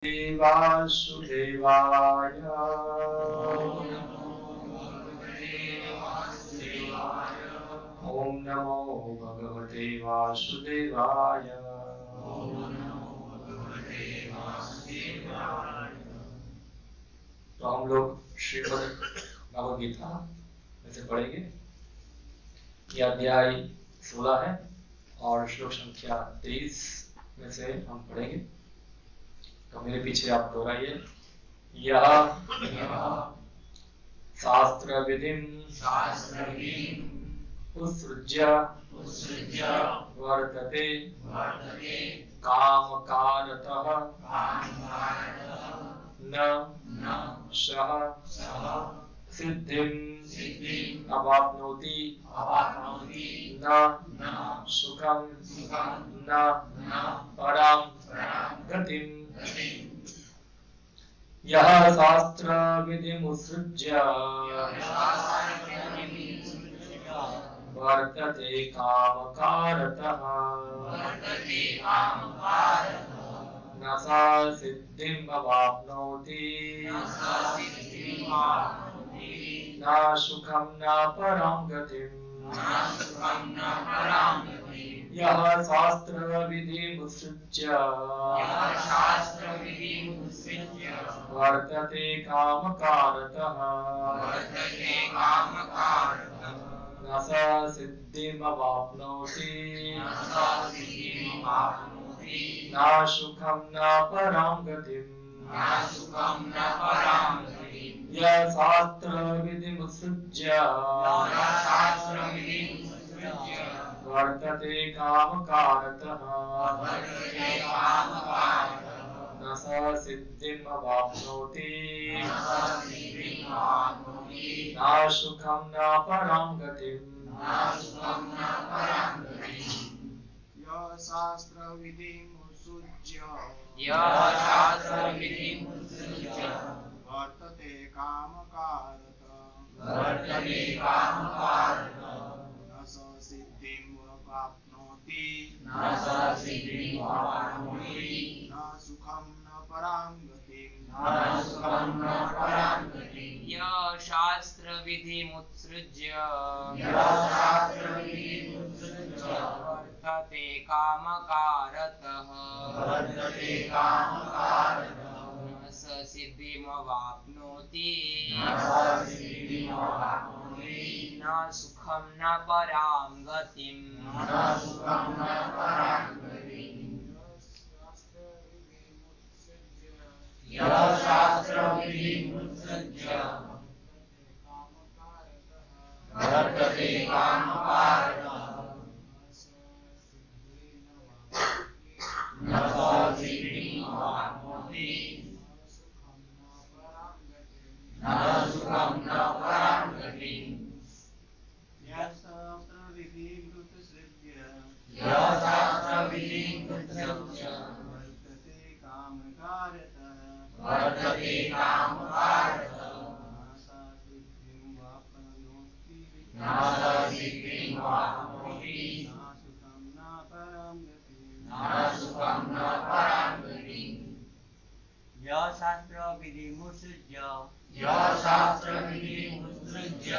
वासुदेवाय ओम नमो भगवते वासुदेवाय। तो हम लोग श्रीमद् भगवद गीता में से पढ़ेंगे। यह अध्याय 16 है और श्लोक संख्या 23 में से हम पढ़ेंगे। तो मेरे पीछे आप दोहराइए। यह शास्त्र विधिं उत्सृज्य वर्तते कामकारतः न सः सिद्धिं अवाप्नोति न सुखं न परां गतिम्। यः शास्त्र विधिमुत्सृज्य वर्तते कामकारतः न सा सिद्धिम् अवाप्नोति न सुखं न परां गतिम्। यः शास्त्र विधिमुत्सृज्य वर्तते कामकारतः न सा सिद्धिमवाप्नोति न सुखं न परां गतिम्। यः शास्त्र विधिमुत्सृज्य वर्तते कामकारतः न सा सिद्धिम् अवाप्नोति न सुखं न परां गतिम्। यः शास्त्र विधिमुत्सृज्य वर्तते कामकारतः न स सिद्धिम् अवाप्नोति न सुखं न परां गतिम्। यः शास्त्र विधिमुत्सृज्य वर्तते कामकारतः न स सिद्धिमवाप्नोति न सुखं न परां गतिम्। यः शास्त्र विधिमुत्सृज्य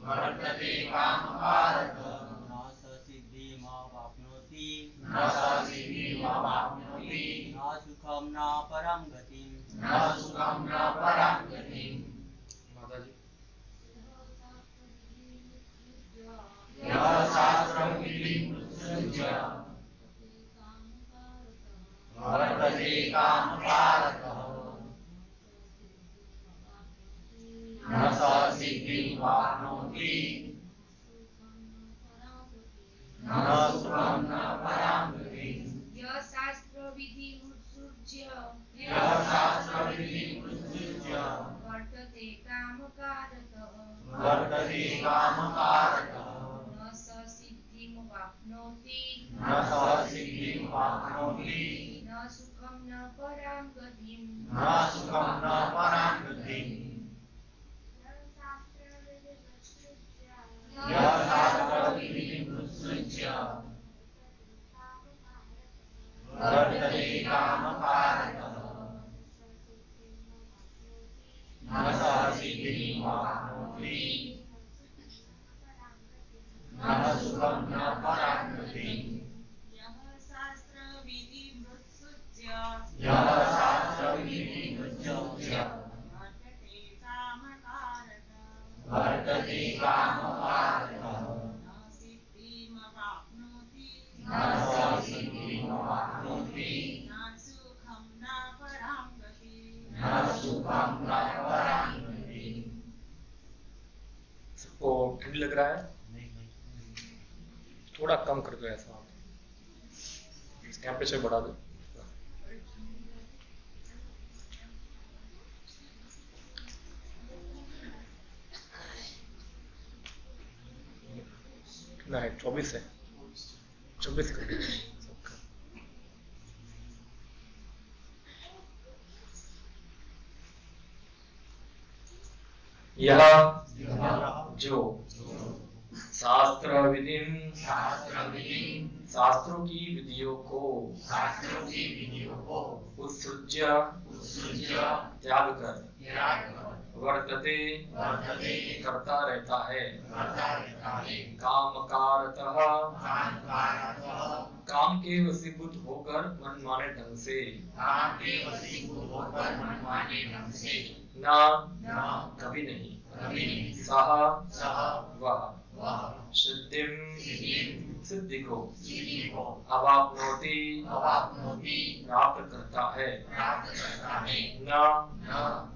वर्तते कामकारतः न स सिद्धिमवाप्नोति न सुखं न परां गतिम्। माताजी यः शास्त्र विधिमुत्सृज्य वर्तते कामकारतः न स सिद्धिमवाप्नोति न सुखं न परां गतिम्। कामकारतः न स सिद्धिमवाप्नोति न सुखं न परां गतिम् यः शास्त्रविधिमुत्सृज्य वर्तते कामकारतः न सिद्धिमवाप्नोति न स सिद्धिमवाप्नोति न सुखं न परां गतिम् न सुखं न परां गतिम्। सबको ठंड लग रहा है? थोड़ा कम कर दो ऐसा, टेम्परेचर बढ़ा दो। कितना है? 24 है, 24 कर दो। यह जो शास्त्र विधिम शास्त्रों की विधियों को उत्सृज्य त्याग कर वर्तते करता रहता है कामकारतः काम के वशीभूत होकर मनमाने ढंग से ना कभी नहीं सह वह सिद्धिम सिद्धि को अवाप्नोति प्राप्त करता है न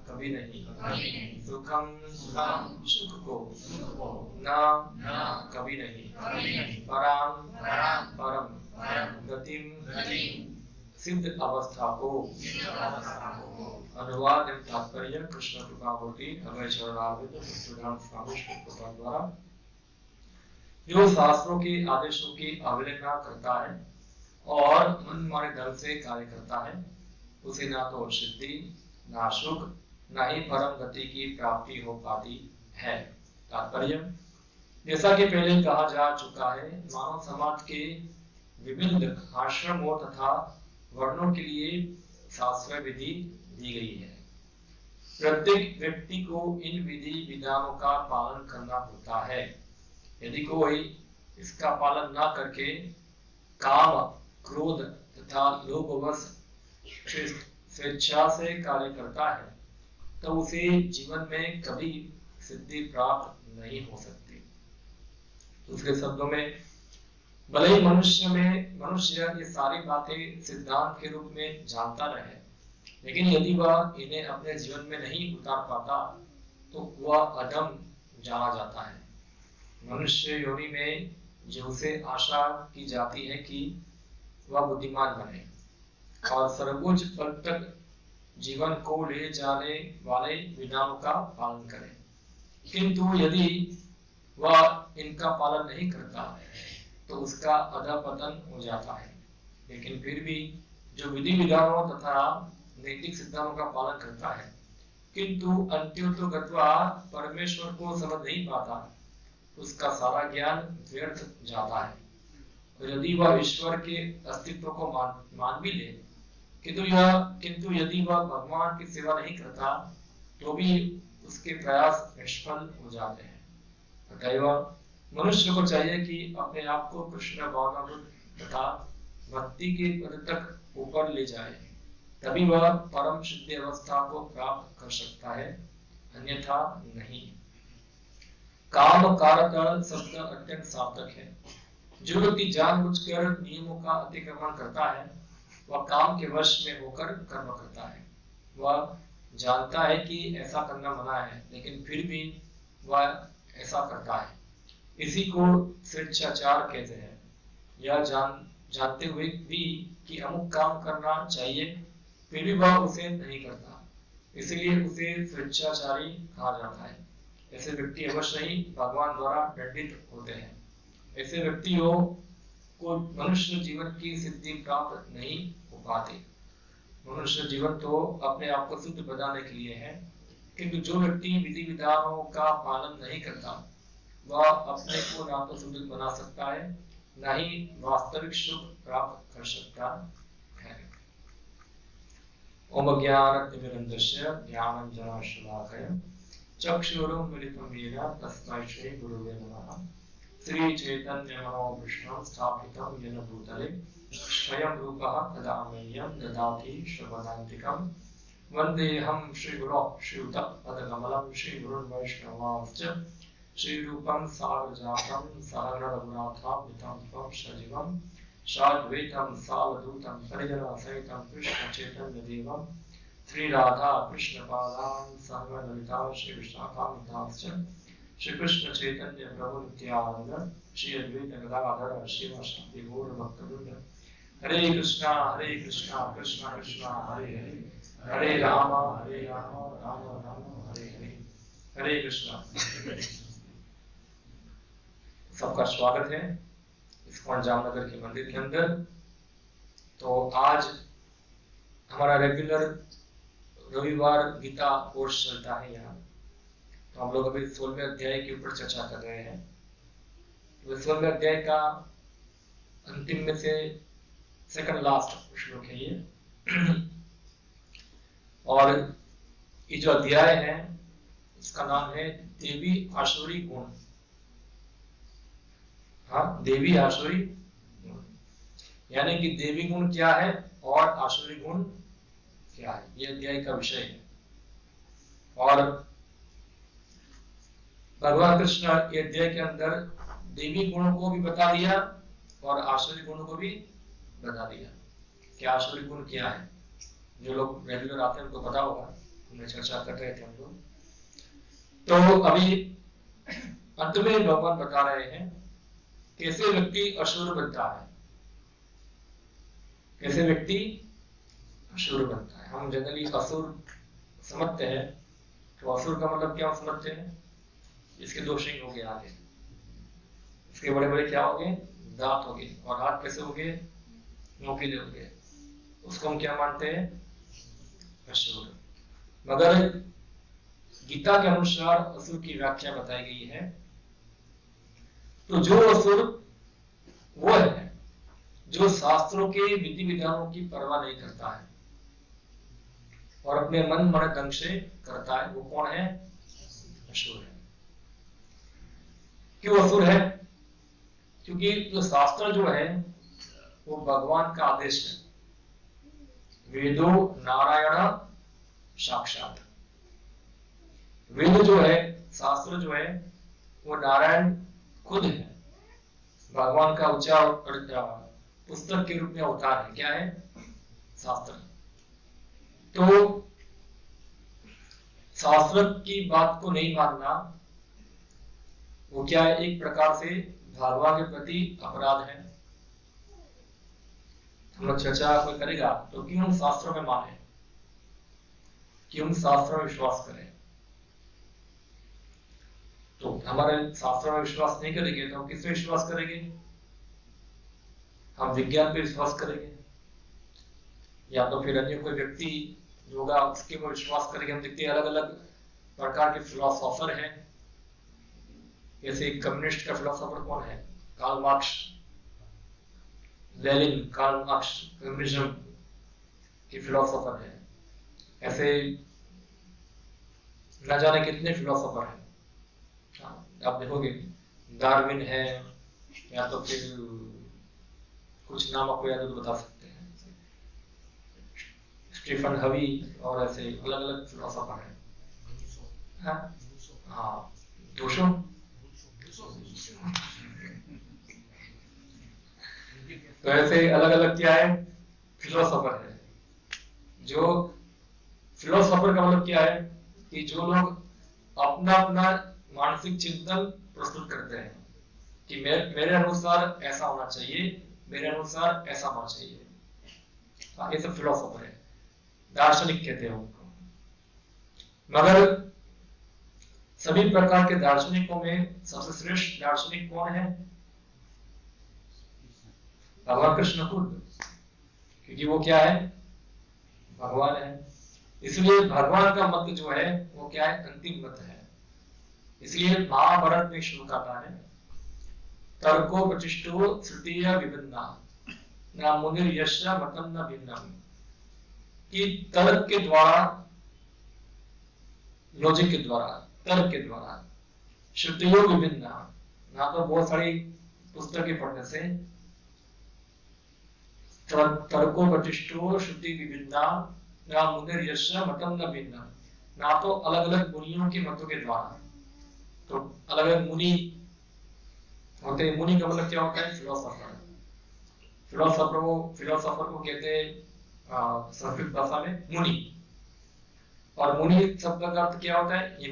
कभी नहीं सुखम सुख को न कभी नहीं परम गतिम सिद्ध अवस्था को। अनुवाद एवं तात्पर्य कृष्ण कृपामूर्ति अभय चरणारविंद प्रधान स्वामी श्री प्रभुपाद द्वारा। जो शास्त्रों के आदेशों की अवहेलना करता है और मनमाने ढंग से कार्य करता है उसे ना तो सिद्धि ना सुख ना ही परम गति की प्राप्ति हो पाती है। तात्पर्य जैसा कि पहले कहा जा चुका है, मानव समाज के विभिन्न आश्रमों तथा वर्णों के लिए शास्त्र विधि दी गई है। प्रत्येक व्यक्ति को इन विधि विधानों का पालन करना होता है। यदि कोई इसका पालन न करके काम, क्रोध तथा लोभवश स्वेच्छा से कार्य करता है तो उसे जीवन में कभी सिद्धि प्राप्त नहीं हो सकती। दूसरे शब्दों में, भले ही मनुष्य ये सारी बातें सिद्धांत के रूप में जानता रहे, लेकिन यदि वह इन्हें अपने जीवन में नहीं उतार पाता तो वह अधम जाना जाता है। मनुष्य योनि में जो उसे आशा की जाती है कि वह बुद्धिमान बने और सर्वोच्च पद तक जीवन को ले जाने वाले विधानों का पालन करे, किंतु यदि वह इनका पालन नहीं करता तो उसका अधपतन हो जाता है। लेकिन फिर भी जो विधि विधानों तथा नैतिक सिद्धांतों का पालन करता है किंतु अंत्योत्तरगत्वा परमेश्वर को समझ नहीं पाता, उसका सारा ज्ञान व्यर्थ जाता है। और यदि वह ईश्वर के अस्तित्व को मान भी ले, किंतु यदि वह भगवान की सेवा नहीं करता तो भी उसके प्रयास निष्फल हो जाते हैं। अतएव मनुष्य को चाहिए कि अपने आप को कृष्ण भावनामृत तथा भक्ति के पद तक ऊपर ले जाए, तभी वह परम शुद्ध अवस्था को प्राप्त कर सकता है, अन्यथा नहीं। काम कारक शब्द अत्यंत सार्थक है। जो व्यक्ति जानबूझकर नियमों का अतिक्रमण करता है वह काम के वश में होकर कर्म करता है। वह जानता है कि ऐसा करना मना है, लेकिन फिर भी वह ऐसा करता है। इसी को स्वेच्छाचार कहते हैं। यह जानते हुए भी कि अमुक काम करना चाहिए, फिर भी वह उसे नहीं करता, इसलिए उसे स्वेच्छाचारी कहा जाता है। ऐसे व्यक्ति अवश्य ही भगवान द्वारा दंडित होते हैं। ऐसे व्यक्तियों को मनुष्य जीवन की सिद्धि प्राप्त नहीं हो पाती। मनुष्य जीवन तो अपने आप को शुद्ध बनाने के लिए है, किंतु जो व्यक्ति विधि विधानों का पालन नहीं करता वह अपने को ना तो शुद्ध बना सकता है, न ही वास्तविक सुख प्राप्त कर सकता है। ओम ज्ञानतिमिरन्धस्य ज्ञानञ्जनशलाकया चक्षुरुन्मिलितं येन तस्मै श्रीगुरुवे नमः। श्रीचैतन्यमनोभीष्टं स्थापितं येन भूतले स्वयं रूपः तदा मह्यं ददाति स्वपदान्तिकं। वन्देऽहं श्रीगुरो श्रीयुतपदकमलं श्रीगुरुन् वैष्णवांश्च श्रीरूपं सारजातं सहगण रघुनाथान्वितं त्वं सजीवं साद्वैतं सावधूतं परिजनसहितं कृष्णचैतन्यदेवं श्रीराधा कृष्णपादान् सहगण ललिता श्रीविशाखान्वितांश्च श्रीकृष्ण चैतन्य प्रभु नित्यानंद श्री अद्वैत गदाधर श्रीवासादि गौर भक्तवृंद। हरे कृष्णा कृष्णा कृष्णा हरे हरे, हरे राम राम राम हरे हरे। हरे कृष्णा। सबका स्वागत है इस्कॉन जामनगर के मंदिर के अंदर। तो आज हमारा रेगुलर रविवार गीता कोर्स चलता है यहाँ। तो हम लोग अभी 16वें अध्याय के ऊपर चर्चा कर रहे हैं। 16वें अध्याय का अंतिम में से सेकंड लास्ट श्लोक है ये। और ये जो अध्याय है इसका नाम है देवी आसुरी गुण। हाँ, देवी आसुरी गुण, यानी कि देवी गुण क्या है और आसुरी गुण क्या है, ये अध्याय का विषय है। और भगवान कृष्ण के अध्याय के अंदर देवी गुणों को भी बता दिया और आसुरी गुणों को भी बता दिया कि आसुरी गुण क्या है। जो लोग रेगुलर आते हैं उनको पता होगा, हमने चर्चा कर रहे थे हम लोग। तो अभी अंत में भगवान बता रहे हैं कैसे व्यक्ति असुर बनता है, कैसे व्यक्ति असुर बनता है। हम जनरली असुर समझते हैं, तो असुर का मतलब क्या समझते हैं? इसके दो सिंग हो गए आगे, इसके बड़े बड़े क्या हो गए? दांत हो गए, और हाथ कैसे हो गए? नोकीले हो गए। उसको हम क्या मानते हैं? असुर। मगर गीता के अनुसार असुर की व्याख्या बताई गई है। तो जो असुर वो है जो शास्त्रों के विधि विधानों की परवाह नहीं करता है और अपने मन मन ढंग से करता है, वो कौन है? असुर है। क्यों असुर है? क्योंकि जो शास्त्र जो है वो भगवान का आदेश है। वेदो नारायण साक्षात। वेद जो है, शास्त्र जो है, वो नारायण खुद है, भगवान का उच्चार पुस्तक के रूप में अवतार है। क्या है? शास्त्र। तो शास्त्र की बात को नहीं मानना वो क्या है? एक प्रकार से भगवान के प्रति अपराध है। हम लोग चर्चा कोई करेगा तो क्यों हम शास्त्रों में माने, क्यों हम शास्त्रों में विश्वास करें? तो हमारे शास्त्रों में विश्वास नहीं करेंगे तो हम किस पे विश्वास करेंगे? हम विज्ञान पे विश्वास करेंगे, या तो फिर अन्य कोई व्यक्ति जो होगा उसके पर विश्वास करेंगे। हम देखते हैं अलग अलग प्रकार के फिलोसोफर हैं। जैसे कम्युनिस्ट का फिलोसोफर कौन है? Karl Marx, Lenin. Karl Marx communism के फिलोसोफर है। ऐसे न जाने कितने फिलोसोफर हैं। आप देखोगे डार्विन है, या तो फिर कुछ नाम आपको याद हो तो बता सकते हैं, स्टीफन हवी, और ऐसे अलग अलग फिलोसोफर हैं। हाँ, दोषो। तो ऐसे अलग अलग क्या है? फिलोसोफर है। जो फिलोसोफर का मतलब क्या है कि जो लोग अपना अपना मानसिक चिंतन प्रस्तुत करते हैं कि मेरे अनुसार ऐसा होना चाहिए, मेरे अनुसार ऐसा होना चाहिए। ये सब फिलोसोफर है, दार्शनिक कहते हैं उनको। मगर सभी प्रकार के दार्शनिकों में सबसे श्रेष्ठ दार्शनिक कौन है? भगवान कृष्ण खुद, क्योंकि वो क्या है? भगवान है। इसलिए भगवान का मत जो है वो क्या है? अंतिम मत है। इसलिए महाभारत में श्लोक आता है, तर्को प्रतिष्ठो तृतीय विभिन्ना न मुनिर्यश्च मतम न भिन्नम, कि तर्क के द्वारा, लॉजिक के द्वारा, तर्क के द्वारा श्रुतियों विभिन्न, ना तो बहुत सारी पुस्तकें पढ़ने से, तर्को प्रतिष्ठो श्रुति विभिन्ना ना मुनिर यश मतम न भिन्न, ना तो अलग अलग मुनियों के मतों के द्वारा। तो अलग अलग मुनि होते हैं। मुनि का मतलब क्या होता है? फिलोसोफर। फिलोसोफर को कहते हैं संस्कृत भाषा में मुनि। और मुनि शब्द का अर्थ क्या होता है? ये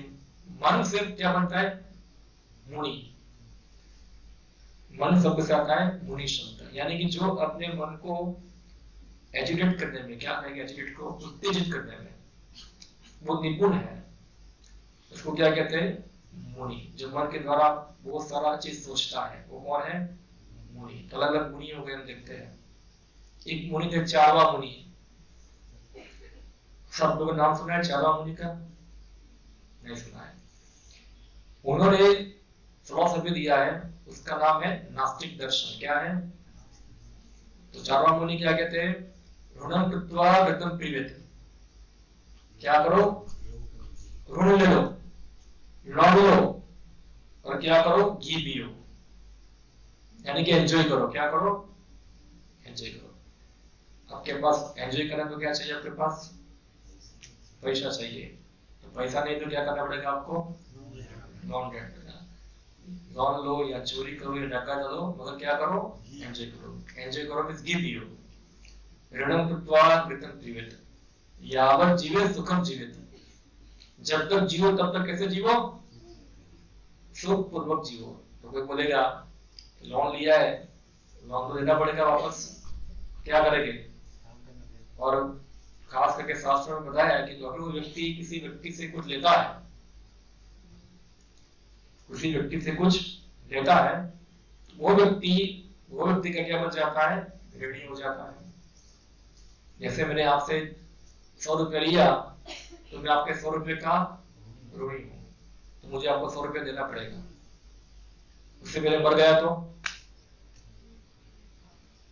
मन से क्या बनता है? मुनि। मन शब्द से आता है मुनि शब्द, यानी कि जो अपने मन को एजुकेट करने में, क्या कहेंगे, एजुकेट को उत्तेजित करने में वो निपुण है, उसको क्या कहते हैं? मुनि। जो मन के द्वारा बहुत सारा चीज सोचता है वो कौन है? मुनि। तो अलग अलग मुनि हो गए, हम देखते हैं। एक मुनि थे चारवा मुनि। सब लोगों नाम सुना है चारवा मुनि का? नहीं सुना है। उन्होंने फिलॉसफी दिया है, उसका नाम है नास्तिक दर्शन। क्या है? तो चारवा मुनि क्या कहते हैं? ऋणम कृत्वा घृतम पीबेत। क्या करो? ऋण ले लो, लौट लो, और क्या करो? घी पियो, यानी कि एंजॉय करो। क्या करो? एंजॉय करो। आपके पास एंजॉय करना तो क्या चाहिए? आपके पास पैसा चाहिए। तो पैसा नहीं तो क्या करना पड़ेगा आपको? लोन लोन लो या चोरी करो या डका लो, मगर क्या करो? एंजॉय करो। एंजॉय करो मींस घी पियो। ऋणम कृत्वा घृतम पीबेत यावत् जीवे सुखम जीवेत। जब तक जियो तब तक कैसे जीवो? सुख पूर्वक जियो। तो कोई बोलेगा लोन लिया है, लोन तो देना पड़ेगा वापस, क्या करेंगे? और खास करके शास्त्रों में बताया है कि अगर वो व्यक्ति किसी व्यक्ति से कुछ लेता है, किसी व्यक्ति से कुछ लेता है, वो व्यक्ति का क्या बन जाता है? ऋणी हो जाता है। जैसे मैंने आपसे 100 रुपये लिया तो मैं आपके 100 रुपये का ऋणी हूं, तो मुझे आपको 100 रुपये देना पड़ेगा। उससे पहले मर गया तो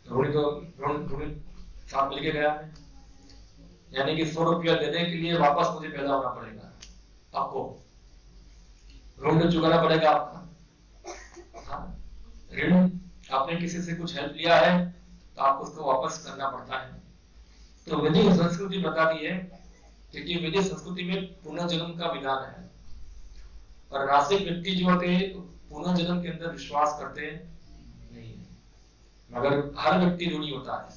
ऋणी साथ लेके गया है, यानी कि 100 रुपया देने के लिए वापस मुझे पैदा होना पड़ेगा, आपको ऋण चुकाना पड़ेगा आपका। हाँ, ऋण आपने किसी से कुछ हेल्प लिया है तो आपको उसको वापस करना पड़ता है। तो वैदिक संस्कृति बताती है, क्योंकि वैदिक संस्कृति में पुनर्जन्म का विधान है, और नास्तिक व्यक्ति जो होते हैं पुनर्जन्म के अंदर विश्वास करते नहीं है। मगर हर व्यक्ति ऋणी होता है।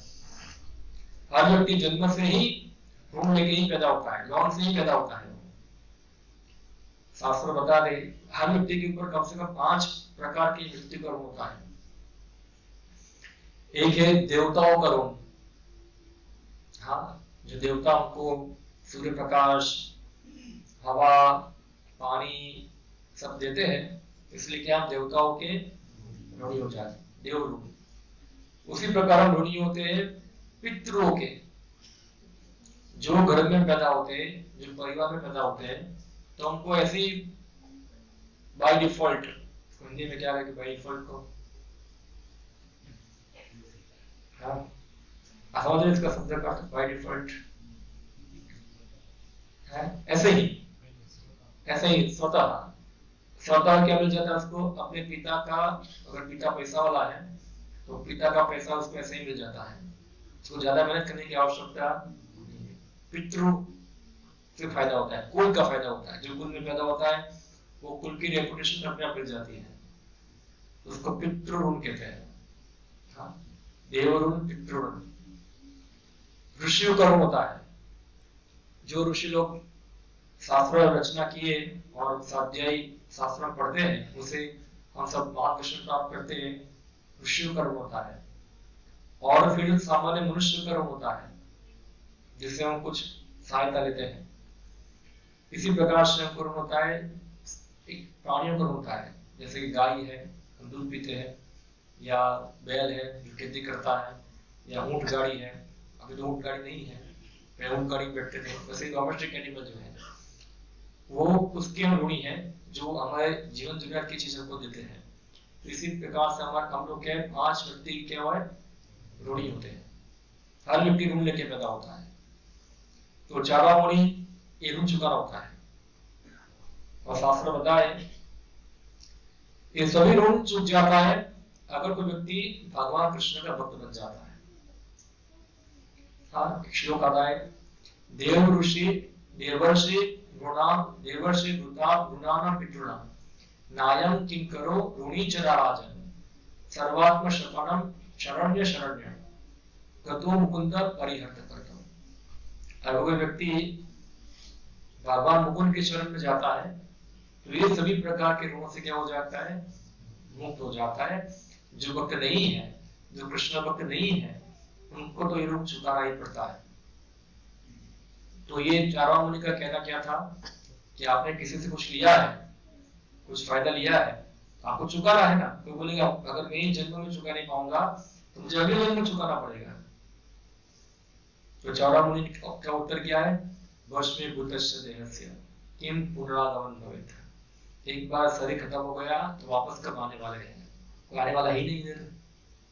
हर व्यक्ति जन्म से ही ऋण लेके ही पैदा होता है, लोन से ही पैदा होता है। शास्त्र बता दे हर व्यक्ति के ऊपर कम से कम 5 प्रकार की मृत्यु का ऋण होता है। एक है देवताओं का ऋण। हाँ, जो देवता उनको सूर्य प्रकाश, हवा, पानी सब देते हैं, इसलिए क्या हम देवताओं के ऋणी हो जाते हैं, देव ऋण। उसी प्रकार हम ऋणी होते हैं पितरों के, जो घर में पैदा होते हैं, जो परिवार में पैदा होते हैं, तो हमको ऐसी बाय डिफॉल्ट, हिंदी में क्या है कि बाय डिफॉल्ट को समझ इसका शब्द का अर्थ बाय डिफॉल्ट है। ऐसे ही स्वतः क्या मिल जाता है उसको? अपने पिता का, अगर पिता पैसा वाला है तो पिता का पैसा उसको ऐसे ही मिल जाता है, उसको ज्यादा मेहनत करने की आवश्यकता नहीं है। पितृ से फायदा होता है, कुल का फायदा होता है। जो कुल में पैदा होता है वो कुल की रेपुटेशन अपने आप मिल जाती है, उसको पितृ ऋण कहते हैं। हाँ, देव ऋण, पितृ ऋण। ऋषियों का ऋण होता है। जो ऋषि लोग शास्त्र रचना किए और स्वाध्यायी शास्त्र पढ़ते हैं, उसे हम सब मार्गदर्शन प्राप्त करते हैं, ऋषियों का ऋण होता है। और फिर सामान्य मनुष्य का ऋण होता है, जिससे हम कुछ सहायता लेते हैं। इसी प्रकार से हमको ऋण होता है एक प्राणियों का ऋण होता है, जैसे कि गाय है, हम दूध पीते हैं, या बैल है जो खेती करता है, या ऊंट गाड़ी है। अभी तो ऊंट गाड़ी नहीं है, पहले ऊंट गाड़ी बैठते थे। वैसे डोमेस्टिक एनिमल जो है वो उसके हम ऋणी है, जो हमारे जीवन जरूरत की चीज हमको देते हैं। तो इसी प्रकार से हम लोग क्या 5 व्यक्ति क्या हुआ है? ऋणी होते हैं। हर व्यक्ति ऋण लेके पैदा होता है। तो चारा मुनि ये ऋण चुकाना होता है। और शास्त्र बताए ये सभी ऋण चुक जाता है अगर कोई व्यक्ति भगवान कृष्ण का भक्त बन जाता है। हाँ, एक श्लोक आता है, देव ऋषि देवर्षि देवर्षि गुणानां पितॄणां नायं किं करो ऋणी चरा राजन सर्वात्म शरणम शरण्य शरण्य गतो मुकुंद परिहर्त करतो। अगर कोई व्यक्ति भगवान मुकुंद के शरण में जाता है तो ये सभी प्रकार के ऋणों से क्या हो जाता है, मुक्त हो जाता है। जो भक्त नहीं है, जो कृष्ण भक्त नहीं है, उनको तो ये ऋण चुकाना ही पड़ता है। तो ये चारा मुनि का कहना क्या था कि आपने किसी से कुछ लिया है, कुछ फायदा लिया है, आपको चुकाना है ना। कोई बोलेगा अगर मैं इस जन्म में चुका नहीं पाऊंगा तो मुझे अगले जन्म में चुकाना पड़ेगा। तो चारा मुनि का उत्तर क्या है, वर्ष में बुद्धस्य देहस्य किम पुनरागमन भवेत्। एक बार शरीर खत्म हो गया तो वापस कब आने वाले हैं, कोई आने वाला ही नहीं है,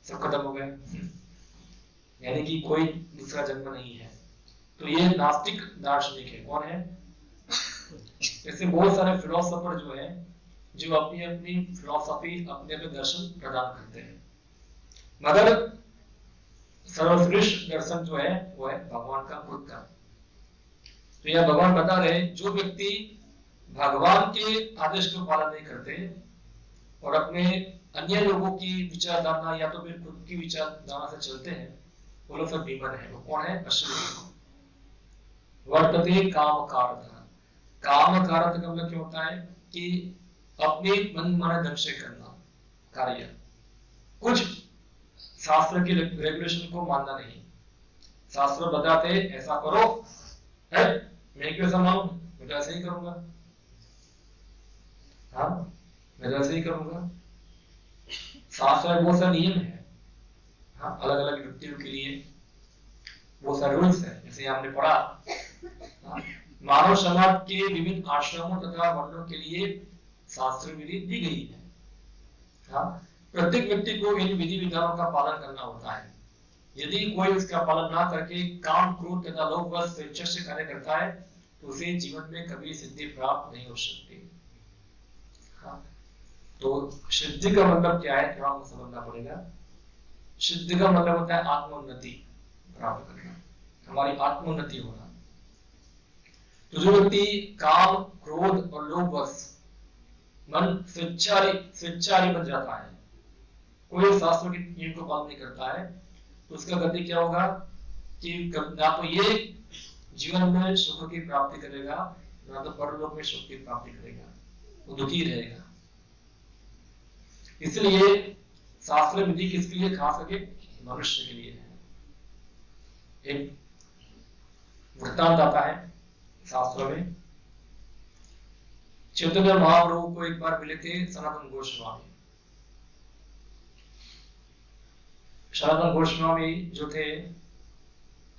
सब खत्म हो गया, यानी कि कोई दूसरा जन्म नहीं है। तो ये नास्तिक दार्शनिक है। कौन है? ऐसे बहुत सारे फिलोसोफर जो है, जो अपनी अपनी फिलोसफी अपने अपने दर्शन प्रदान करते हैं, मगर सर्वश्रेष्ठ दर्शन जो है वो है भगवान का खुद का। तो यह भगवान बता रहे, जो व्यक्ति भगवान के आदेश का पालन नहीं करते और अपने अन्य लोगों की विचारधारा या तो फिर खुद की विचारधारा से चलते हैं, वो लोग सब बीमन है। वो कौन है? अश्लील वर्तते काम कारक। काम कारक का मतलब क्या होता है कि अपने मन माने ढंग से करना कार्य, कुछ शास्त्र की रेगुलेशन को मानना नहीं। शास्त्र बताते ऐसा करो है, मैं क्यों ऐसा मानूं, मैं तो ऐसे ही करूंगा। हाँ, मैं तो ऐसे ही करूंगा। शास्त्र में बहुत सारे नियम है, हाँ, अलग अलग व्यक्तियों के लिए बहुत सारे रूल्स है। जैसे हमने पढ़ा, हाँ, मानव समाज के विभिन्न आश्रमों तथा वर्णों के लिए शास्त्र विधि दी गई है। हाँ, प्रत्येक व्यक्ति को इन विधि विधानों का पालन करना होता है। यदि कोई इसका पालन ना करके काम क्रोध तथा लोभ वश स्वेच्छा से कार्य करता है तो उसे जीवन में कभी सिद्धि प्राप्त नहीं हो सकती। हाँ, तो सिद्धि का मतलब क्या है, थोड़ा हमको समझना पड़ेगा। सिद्धि का मतलब होता है आत्मोन्नति प्राप्त करना, हमारी आत्मोन्नति होना। तो जो व्यक्ति काम क्रोध और लोभ वश मन स्वेच्छारी बन जाता है, कोई शास्त्र के नियम को पालन नहीं करता है, तो उसका गति क्या होगा कि ना तो ये जीवन में सुख की प्राप्ति करेगा, ना तो परलोक में सुख की प्राप्ति करेगा, वो दुखी रहेगा। इसलिए शास्त्र विधि किसके लिए? खास करके मनुष्य के लिए है। एक वृत्तांत आता है शास्त्रों में, चैतन्य महाप्रभु को एक बार मिले थे सनातन गोस्वामी। सनातन गोस्वामी जो थे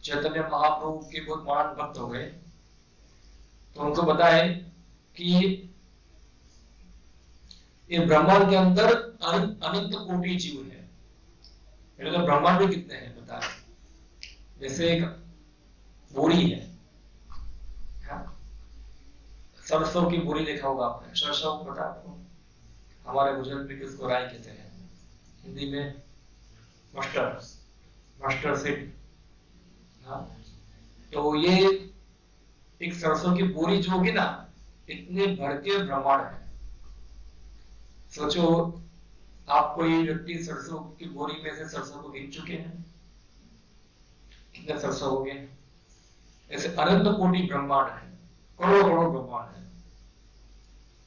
चैतन्य महाप्रभु के बहुत महान भक्त हो गए। तो उनको बताए कि ये ब्रह्मांड के अंदर अनंत कोटि जीव है। तो ब्रह्मांड में कितने हैं बताए? जैसे एक बोरी है, हाँ? सरसों की बोरी देखा होगा आपने, सरसों पता आपको? हमारे गुजरात में किसको राई कहते हैं, हिंदी में मस्टर्ड सीड। हाँ, तो ये एक सरसों की बोरी जो होगी ना, इतने भर के ब्रह्मांड है। सोचो, आप कोई व्यक्ति सरसों की बोरी में से सरसों को गिन चुके हैं? कितने सरसों हो गए? ऐसे अनंत कोटि ब्रह्मांड है, करोड़ों करोड़ ब्रह्मांड है।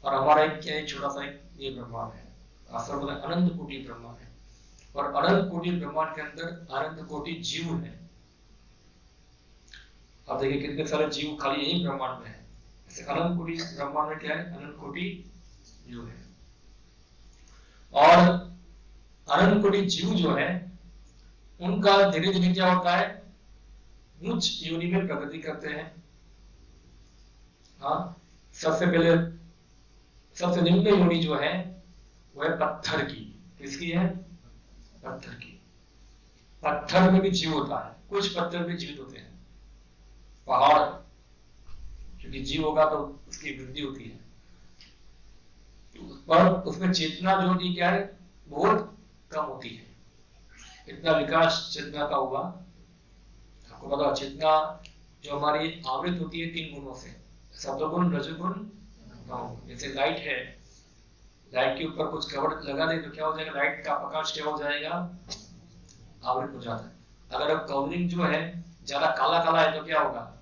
और हमारा एक क्या है, छोटा सा एक ये ब्रह्मांड है। असल में अनंत कोटि ब्रह्मांड है, और अनंत कोटि ब्रह्मांड के अंदर अनंत कोटि जीव है। आप देखिए कितने सारे जीव खाली यही ब्रह्मांड में है। ऐसे अनंत कोटि ब्रह्मांड में क्या है, अनंत कोटि जीव है। और अनंत कोटि जीव जो है उनका धीरे धीरे क्या होता है, उच्च योनि में प्रगति करते हैं। हाँ, सबसे पहले सबसे निम्न योनि जो है वो है पत्थर की। किसकी है? पत्थर की। पत्थर में भी जीव होता है, कुछ पत्थर भी जीवित होते हैं। पहाड़ क्योंकि जीव होगा तो उसकी वृद्धि होती है, पर उसमें चेतना जो होती क्या है, बहुत कम होती है। इतना विकास चेतना का हुआ, आपको पता, चेतना जो हमारी आवृत होती है 3 गुणों से, सत्वगुण, रजोगुण, तमोगुण। जैसे लाइट है, लाइट के ऊपर कुछ कवर लगा दे तो क्या हो जाएगा, लाइट का प्रकाश क्या हो जाएगा, आवृत हो जाता है। अगर अब कवरिंग जो है ज्यादा काला काला है तो क्या होगा,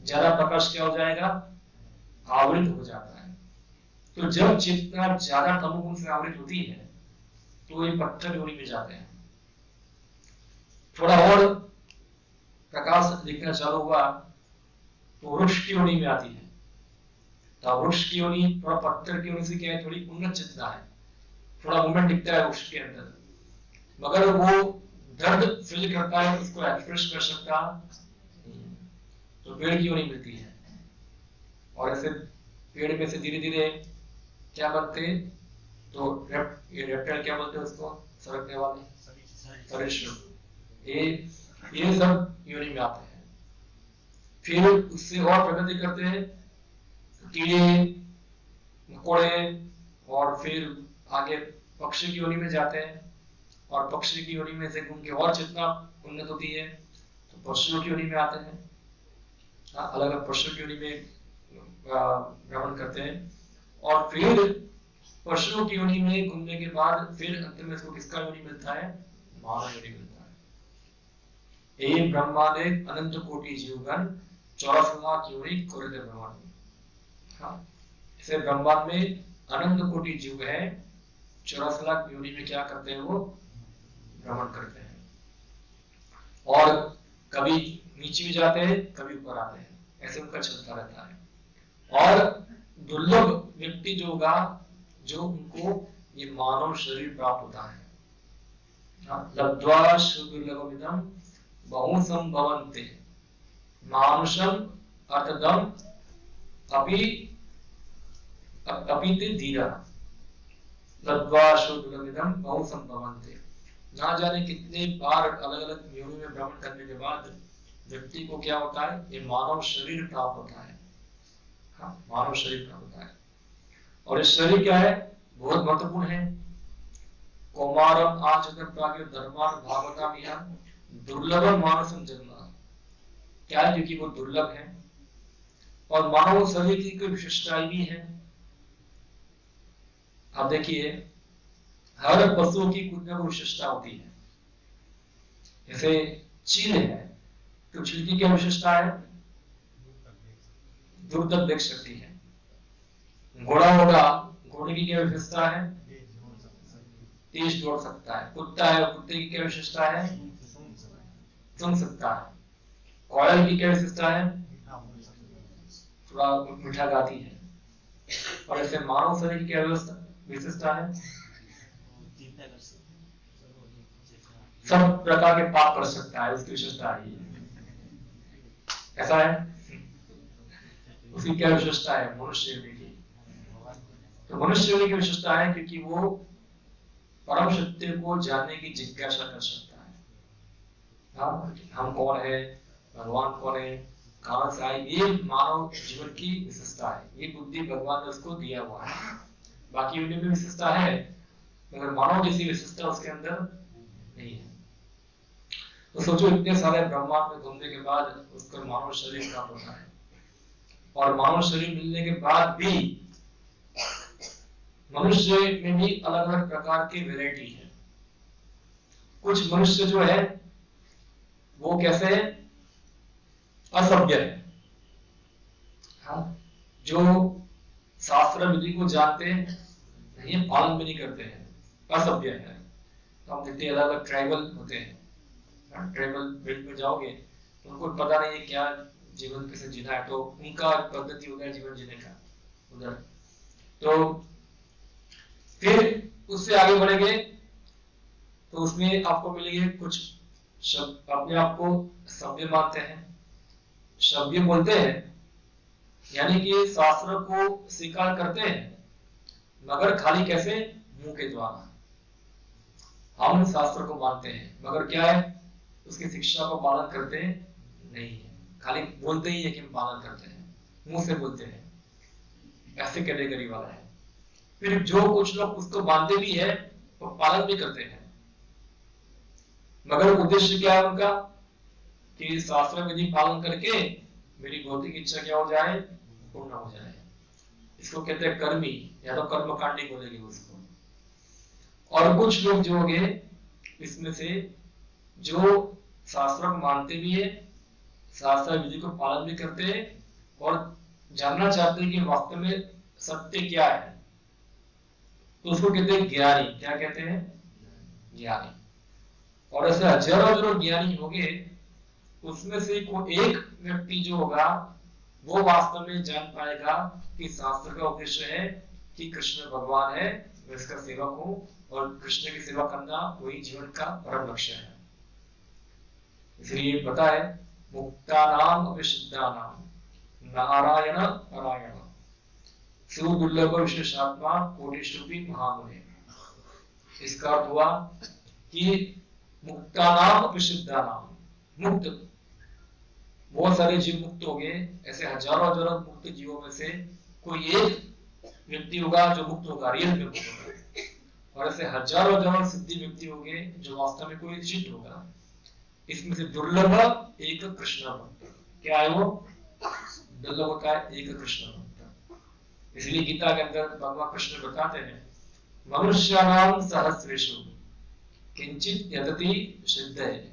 ज्यादा प्रकाश क्या हो जाएगा, आवृत हो जाता है। तो जब चेतना ज्यादा तमोगुण से आवृत होती है तो ये पत्थर योनि में जाते हैं। थोड़ा और प्रकाश दिखना चालू हुआ तो वृक्ष की योनि में आती है। तो वृक्ष की योनि थोड़ा पत्थर की योनि से क्या है, थोड़ी उन्नत चेतना है, थोड़ा मूवमेंट दिखता है वृक्ष के अंदर, मगर वो दर्द फील करता है, उसको एक्सप्रेस कर सकता तो पेड़ की योनि मिलती है। और ऐसे पेड़ में से धीरे धीरे क्या बनते, तो ये रेप्टाइल क्या बोलते हैं उसको, सरकने वाले, सरीसृप, ये सब योनि में आते हैं। फिर उससे और प्रगति करते हैं, कीड़े मकोड़े, और फिर आगे पक्षी की योनि में जाते हैं, और पक्षी की योनि में से उनकी और चेतना उन्नत होती है तो पशुओं की योनि में आते हैं। अलग अलग पशु की योनि में भ्रमण करते हैं, और फिर पशुओं की योनि में घूमने के बाद फिर अंत में इसको किसका योनि मिलता है, मानव योनि मिलता है। ये ब्रह्मांडे अनंत कोटि जीवगण 84 लाख योनि कुरुते ब्रह्मांड। हाँ, इसे ब्रह्मांड में अनंत कोटि जीव है, 84 लाख योनि में क्या करते हैं, वो भ्रमण करते हैं, और कभी नीचे भी जाते हैं, कभी ऊपर आते हैं, ऐसे उनका चलता रहता है। और दुर्लभ व्यक्ति जो होगा, जो उनको ये मानव शरीर प्राप्त होता है, लब्ध्वा सुदुर्लभमिदं बहुसं भवन्ते मानुषम अर्थदम अपीते धीरा, लब्ध्वा सुदुर्लभमिदं बहुसं भवन्ते। ना जाने कितने बार अलग अलग योनि में भ्रमण करने के बाद व्यक्ति को क्या होता है, ये मानव शरीर प्राप्त होता है। हाँ, मानव शरीर प्राप्त होता है। और इस शरीर क्या है, बहुत महत्वपूर्ण है। कौमारम आचरण प्राज्ञ धर्मान भागवता मिया दुर्लभम मानसम जन्म, क्या है, क्योंकि वो दुर्लभ है। और मानव शरीर की कोई विशेषताएं भी है। आप देखिए, हर पशु की कुछ न कुछ विशेषता होती है। जैसे चील है तो चील की क्या विशेषता है, दूर तक देख सकती है। घोड़ा होगा, घोड़े की क्या विशेषता है, तेज दौड़ सकता है। कुत्ता है, कुत्ते की क्या विशेषता है, सुन सकता है। कोयल की क्या विशेषता है, थोड़ा मीठा गाती है। और ऐसे मानव शरीर की क्या विशेषता है, सब प्रकार के पाप कर सकता है, उसकी विशेषता है। ऐसा है, उसकी क्या विशेषता है, मनुष्य योनि की। तो मनुष्य योनि की विशेषता है क्योंकि वो परम सत्य को जानने की जिज्ञासा कर सकता है। हाँ, हम कौन है, भगवान कौन है, कहां से आए, ये मानव जीवन की विशेषता है। ये बुद्धि भगवान ने उसको दिया हुआ है। बाकी योनि में विशेषता है, मगर मानव जैसी विशेषता उसके अंदर नहीं है। तो सोचो, इतने सारे ब्रह्मांड में घूमने के बाद उसको मानव शरीर प्राप्त होता है। और मानव शरीर मिलने के बाद भी मनुष्य में भी अलग अलग प्रकार की वैरायटी है। कुछ मनुष्य जो है वो कैसे है, असभ्य है। हाँ, जो शास्त्र विधि को जानते नहीं, पालन भी नहीं करते हैं, असभ्य है। तो हम देखते हैं अलग अलग ट्राइबल होते हैं, ट्राइबल बेल्ट में जाओगे तो उनको पता नहीं है क्या जीवन कैसे जीना है, तो उनका पद्धति होता है जीवन जीने का उधर। तो फिर उससे आगे बढ़ेंगे तो उसमें आपको मिलेंगे कुछ शब्द अपने आप को सभ्य मानते हैं, सभ्य बोलते हैं, यानी कि शास्त्र को स्वीकार करते हैं, मगर खाली कैसे, मुंह के द्वारा। हम शास्त्र को मानते हैं मगर क्या है, उसकी शिक्षा को पालन करते नहीं है, खाली बोलते ही है कि हम पालन करते हैं। मुंह से बोलते हैं, ऐसे कैटेगरी वाला है। फिर जो कुछ लोग उसको मानते भी है वो पालन भी करते हैं, मगर उद्देश्य क्या है उनका कि शास्त्र विधि पालन करके मेरी भौतिक इच्छा क्या हो जाए, पूर्ण हो जाए। इसको कहते हैं कर्मी, या तो कर्मकांडी बोलेंगे उसको। और कुछ लोग जो होंगे इसमें से जो शास्त्र को मानते भी है, शास्त्र विधि को पालन भी करते हैं और जानना चाहते हैं कि वास्तव में सत्य क्या है, तो उसको कहते हैं ज्ञानी। क्या कहते हैं? ज्ञानी। और ऐसे हजारों जो ज्ञानी होंगे उसमें से कोई एक व्यक्ति जो होगा वो वास्तव में जान पाएगा कि शास्त्र का उद्देश्य है कि कृष्ण भगवान है, मैं इसका सेवक हूं और कृष्ण की सेवा करना वही जीवन का परम लक्ष्य है। इसलिए पता है, मुक्तानाम अविशुद्धानाम नारायण परायण सुदुर्लभ विशेषात्मा कोटिष्टि महामुने। इसका अर्थ हुआ कि मुक्तानाम अविशुद्धानाम, मुक्त बहुत सारे जीव मुक्त हो गए, ऐसे हजारों हजारों मुक्त जीवों में से कोई एक व्यक्ति होगा जो मुक्त होगा, रियल में मुक्त होगा। और ऐसे हजारों हजारों सिद्धि व्यक्ति होंगे जो वास्तव में कोई सिद्ध होगा। इसमें से दुर्लभ एक कृष्ण भक्त। क्या है वो? दुर्लभ होता है एक कृष्ण भक्त। इसलिए गीता के अंदर भगवान कृष्ण बताते हैं, मनुष्याणाम सहस्रेषु किंचित यदति सिद्धये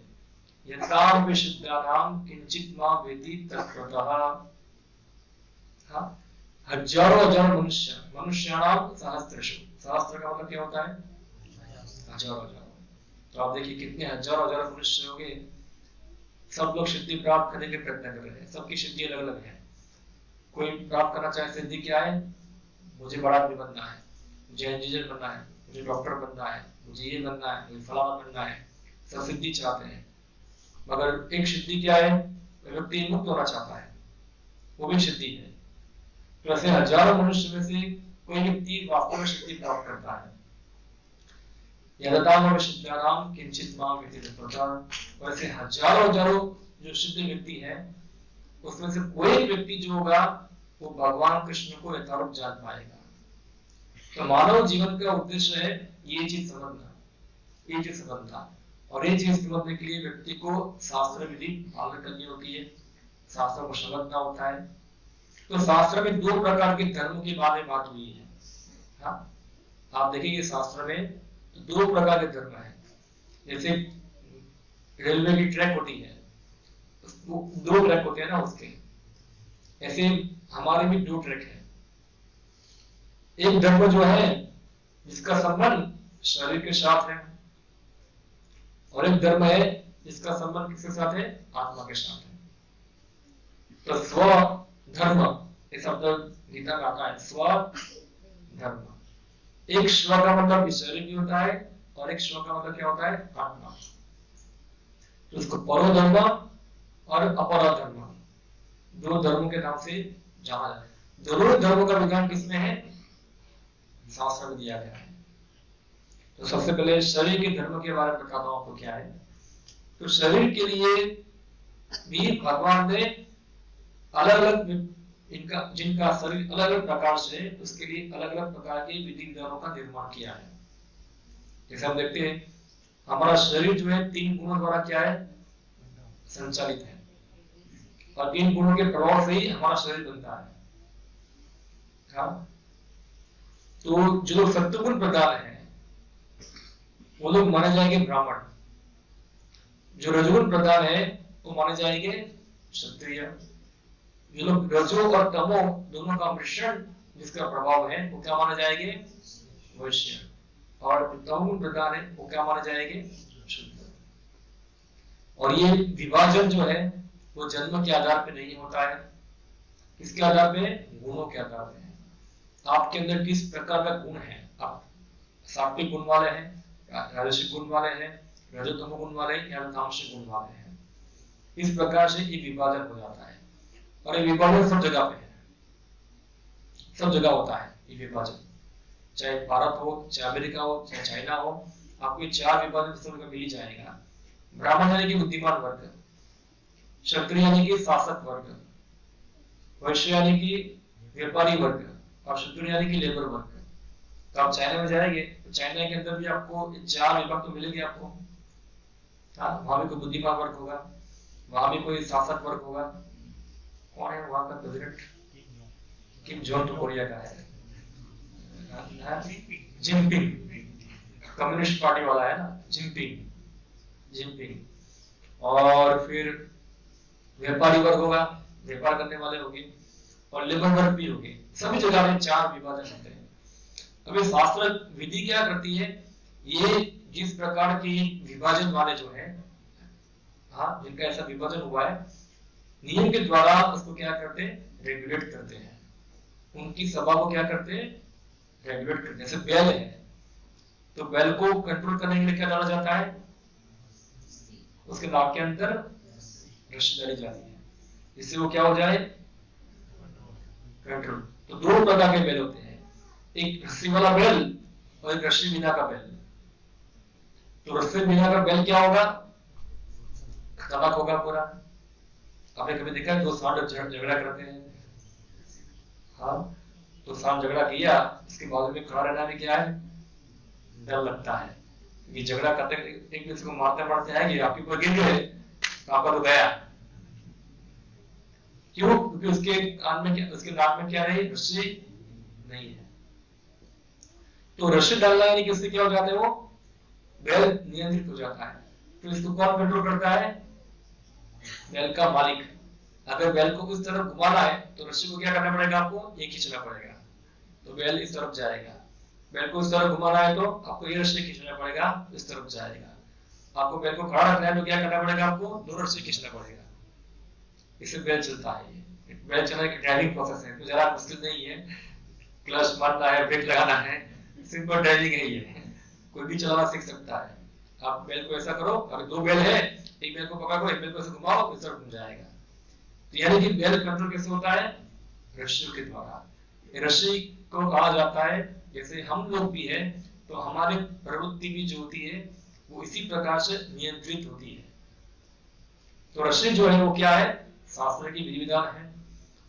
यथाम विशुद्धानाम किंचित मां वेति तत्त्वतः। हाँ, हजारों हजार मनुष्य, मनुष्याणाम सहस्रेषु, सहस्त्र का मतलब क्या होता है? हजारों हजार। तो आप देखिए कितने हजारों हजार मनुष्य हो गए, सब लोग सिद्धि प्राप्त करने के प्रयत्न कर रहे हैं। सबकी सिद्धि अलग अलग है। कोई प्राप्त करना चाहे सिद्धि क्या है, मुझे बड़ा आदमी बनना है, मुझे इंजीनियर बनना है, मुझे डॉक्टर बनना है, मुझे ये बनना है, मुझे फलाना बनना है, सब सिद्धि चाहते हैं। मगर एक सिद्धि क्या है, व्यक्ति मुक्त होना चाहता है, वो भी सिद्धि है। तो ऐसे हजारों मनुष्य में से कोई व्यक्ति वास्तव में सिद्धि प्राप्त करता है। यदताम सिद्धानाम किंचित मां वेति तत्त्वतः। वैसे हजारों हजारों जो सिद्ध व्यक्ति है उसमें से कोई एक व्यक्ति जो होगा वो भगवान कृष्ण को यथारूप जान पाएगा। तो मानव जीवन का उद्देश्य है ये चीज समझना, ये चीज समझना। और ये चीज समझने के लिए व्यक्ति को शास्त्र विधि पालन करनी होती है, शास्त्र को समझना होता है। तो शास्त्र में दो प्रकार के धर्म के बारे में बात हुई है। हाँ, आप देखेंगे शास्त्र में दो प्रकार के धर्म है। जैसे रेलवे की ट्रैक होती है, दो ट्रैक होते हैं ना उसके, ऐसे हमारे भी दो ट्रैक है। एक धर्म जो है जिसका संबंध शरीर के साथ है, और एक धर्म है जिसका संबंध किसके साथ है? आत्मा के साथ है। तो स्व धर्म, ये शब्द गीता में आता है, स्व धर्म। एक स्व का मतलब शरीर भी होता है और एक स्व का मतलब क्या होता है? आत्मा। तो उसको परो धर्म और अपर धर्म, दो धर्मों के नाम से जाना जाता है। दोनों धर्मों का विधान किसमें है? शास्त्र में दिया गया है। तो सबसे पहले शरीर के धर्म के बारे में बताता हूं आपको क्या है। तो शरीर के लिए भी भगवान ने अलग अलग इनका, जिनका शरीर अलग अलग प्रकार से, उसके लिए अलग अलग प्रकार के विधि विधानों का निर्माण किया है। जैसे हम देखते हैं हमारा शरीर जो है तीन गुणों द्वारा क्या है? संचालित है, और तीन गुणों के प्रभाव से ही हमारा शरीर बनता है। हाँ? तो जो लोग सत्वगुण प्रधान है वो लोग माने जाएंगे ब्राह्मण, जो रजोगुण प्रधान है वो माने जाएंगे क्षत्रिय, जो लोग रजो और तमो दोनों का मिश्रण जिसका प्रभाव है वो क्या माने जाएंगे? वैश्य, और तमोगुण प्रधान है वो क्या माने जाएंगे? शूद्र। और ये विभाजन जो है वो जन्म के आधार पे नहीं होता है। किसके आधार पे? गुणों के आधार पे है। आपके अंदर किस प्रकार का गुण है, आप सात्विक गुण वाले हैं, राजसिक गुण वाले हैं, रजोतम गुण वाले हैं, या तामसिक गुण वाले हैं। इस प्रकार से ये विभाजन हो जाता है, और ये विभाजन सब जगह पे है, सब जगह होता है ये विभाजन। चाहे भारत हो, चाहे अमेरिका हो, चाहे चाइना हो, आपको चार विभाजन सब जगह मिल जाएगा। ब्राह्मण यानी कि बुद्धिमान वर्ग, क्षत्रिय यानी कि शासक वर्ग, वैश्य यानी कि व्यापारी वर्ग और शूद्र यानी कि लेबर वर्ग। तो आप चाइना में जाएंगे तो चाइना के अंदर भी आपको 4 विभाग तो मिलेंगे आपको। हाँ, वहां भी कोई बुद्धिमान वर्ग होगा, वहां भी कोई शासक वर्ग होगा। कौन है वहां का प्रेसिडेंट? किम जोंग तो कोरिया का है। जिनपिंग, कम्युनिस्ट पार्टी वाला है ना, जिनपिंग। और फिर व्यापारी वर्ग होगा, व्यापार करने वाले होंगे, और लेबर वर्ग भी होंगे। सभी जगह में 4 विभाजन होते हैं। अभी शास्त्र विधि क्या करती है, ये जिस प्रकार की विभाजन वाले जो है, हाँ, जिनका ऐसा विभाजन हुआ है, नियम के द्वारा उसको क्या करते हैं, रेगुलेट करते हैं। उनकी सभा को क्या करते हैं, रेगुलेट करते हैं। जैसे बैल है, तो बैल को कंट्रोल करने के लिए क्या डाला जाता है, उसके नाक के अंदर रस्सी डाली जाती है, जिससे वो क्या हो जाए, कंट्रोल। तो 2 प्रकार के बैल होते हैं, एक रस्सी वाला बैल और एक रस्सी बिना का बैल। तो रस्सी बिना का बैल क्या होगा, खतरनाक होगा पूरा। आपने कभी देखा है 2 सांड झगड़ा करते हैं? हाँ, तो सांड झगड़ा किया, इसके बाजू में खड़ा रहना भी क्या है, डर लगता है। ये झगड़ा करते एक दूसरे को मारते मारते आएंगे, आपके ऊपर गिर गए तो आपका तो गया। क्यों? क्योंकि उसके कान में क्या, उसके नाक में क्या रही, रस्सी नहीं है। तो रस्सी डालना यानी कि उससे क्या हो जाता है, वो बैल नियंत्रित हो जाता है। तो इसको कौन कंट्रोल करता है, बैल का मालिक। अगर बैल को उस तरफ घुमाना है तो रस्सी को क्या करना पड़ेगा, आपको ये खींचना पड़ेगा, तो बैल इस तरफ जाएगा। बैल को इस तरफ घुमाना है तो आपको ये रस्सी खींचना पड़ेगा, इस तरफ जाएगा। आपको बैल को खड़ा रखना है तो क्या करना पड़ेगा, आपको 2 रस्सी खींचना पड़ेगा। इससे बैल चलता है। ये बैल चलाने की ड्राइविंग प्रोसेस है, तो जरा मुश्किल नहीं है। क्लच मारना है, ब्रेक लगाना है, सिंपल ड्राइविंग है ये, कोई भी चलाना सीख सकता है। आप बैल को ऐसा करो, अगर 2 बैल है, एक बैल को पकड़ो, एक बैल को ऐसे घुमाओ, इस तरफ घूम जाएगा। तो यानी कि बैल कंट्रोल कैसे होता है, रस्सियों के द्वारा। रस्सी को कहा जाता है, जैसे हम लोग भी है तो हमारी प्रवृत्ति भी जो होती है वो इसी प्रकार से नियंत्रित होती है। तो रस्सी जो है वो क्या है, शास्त्र की विधि विधान है।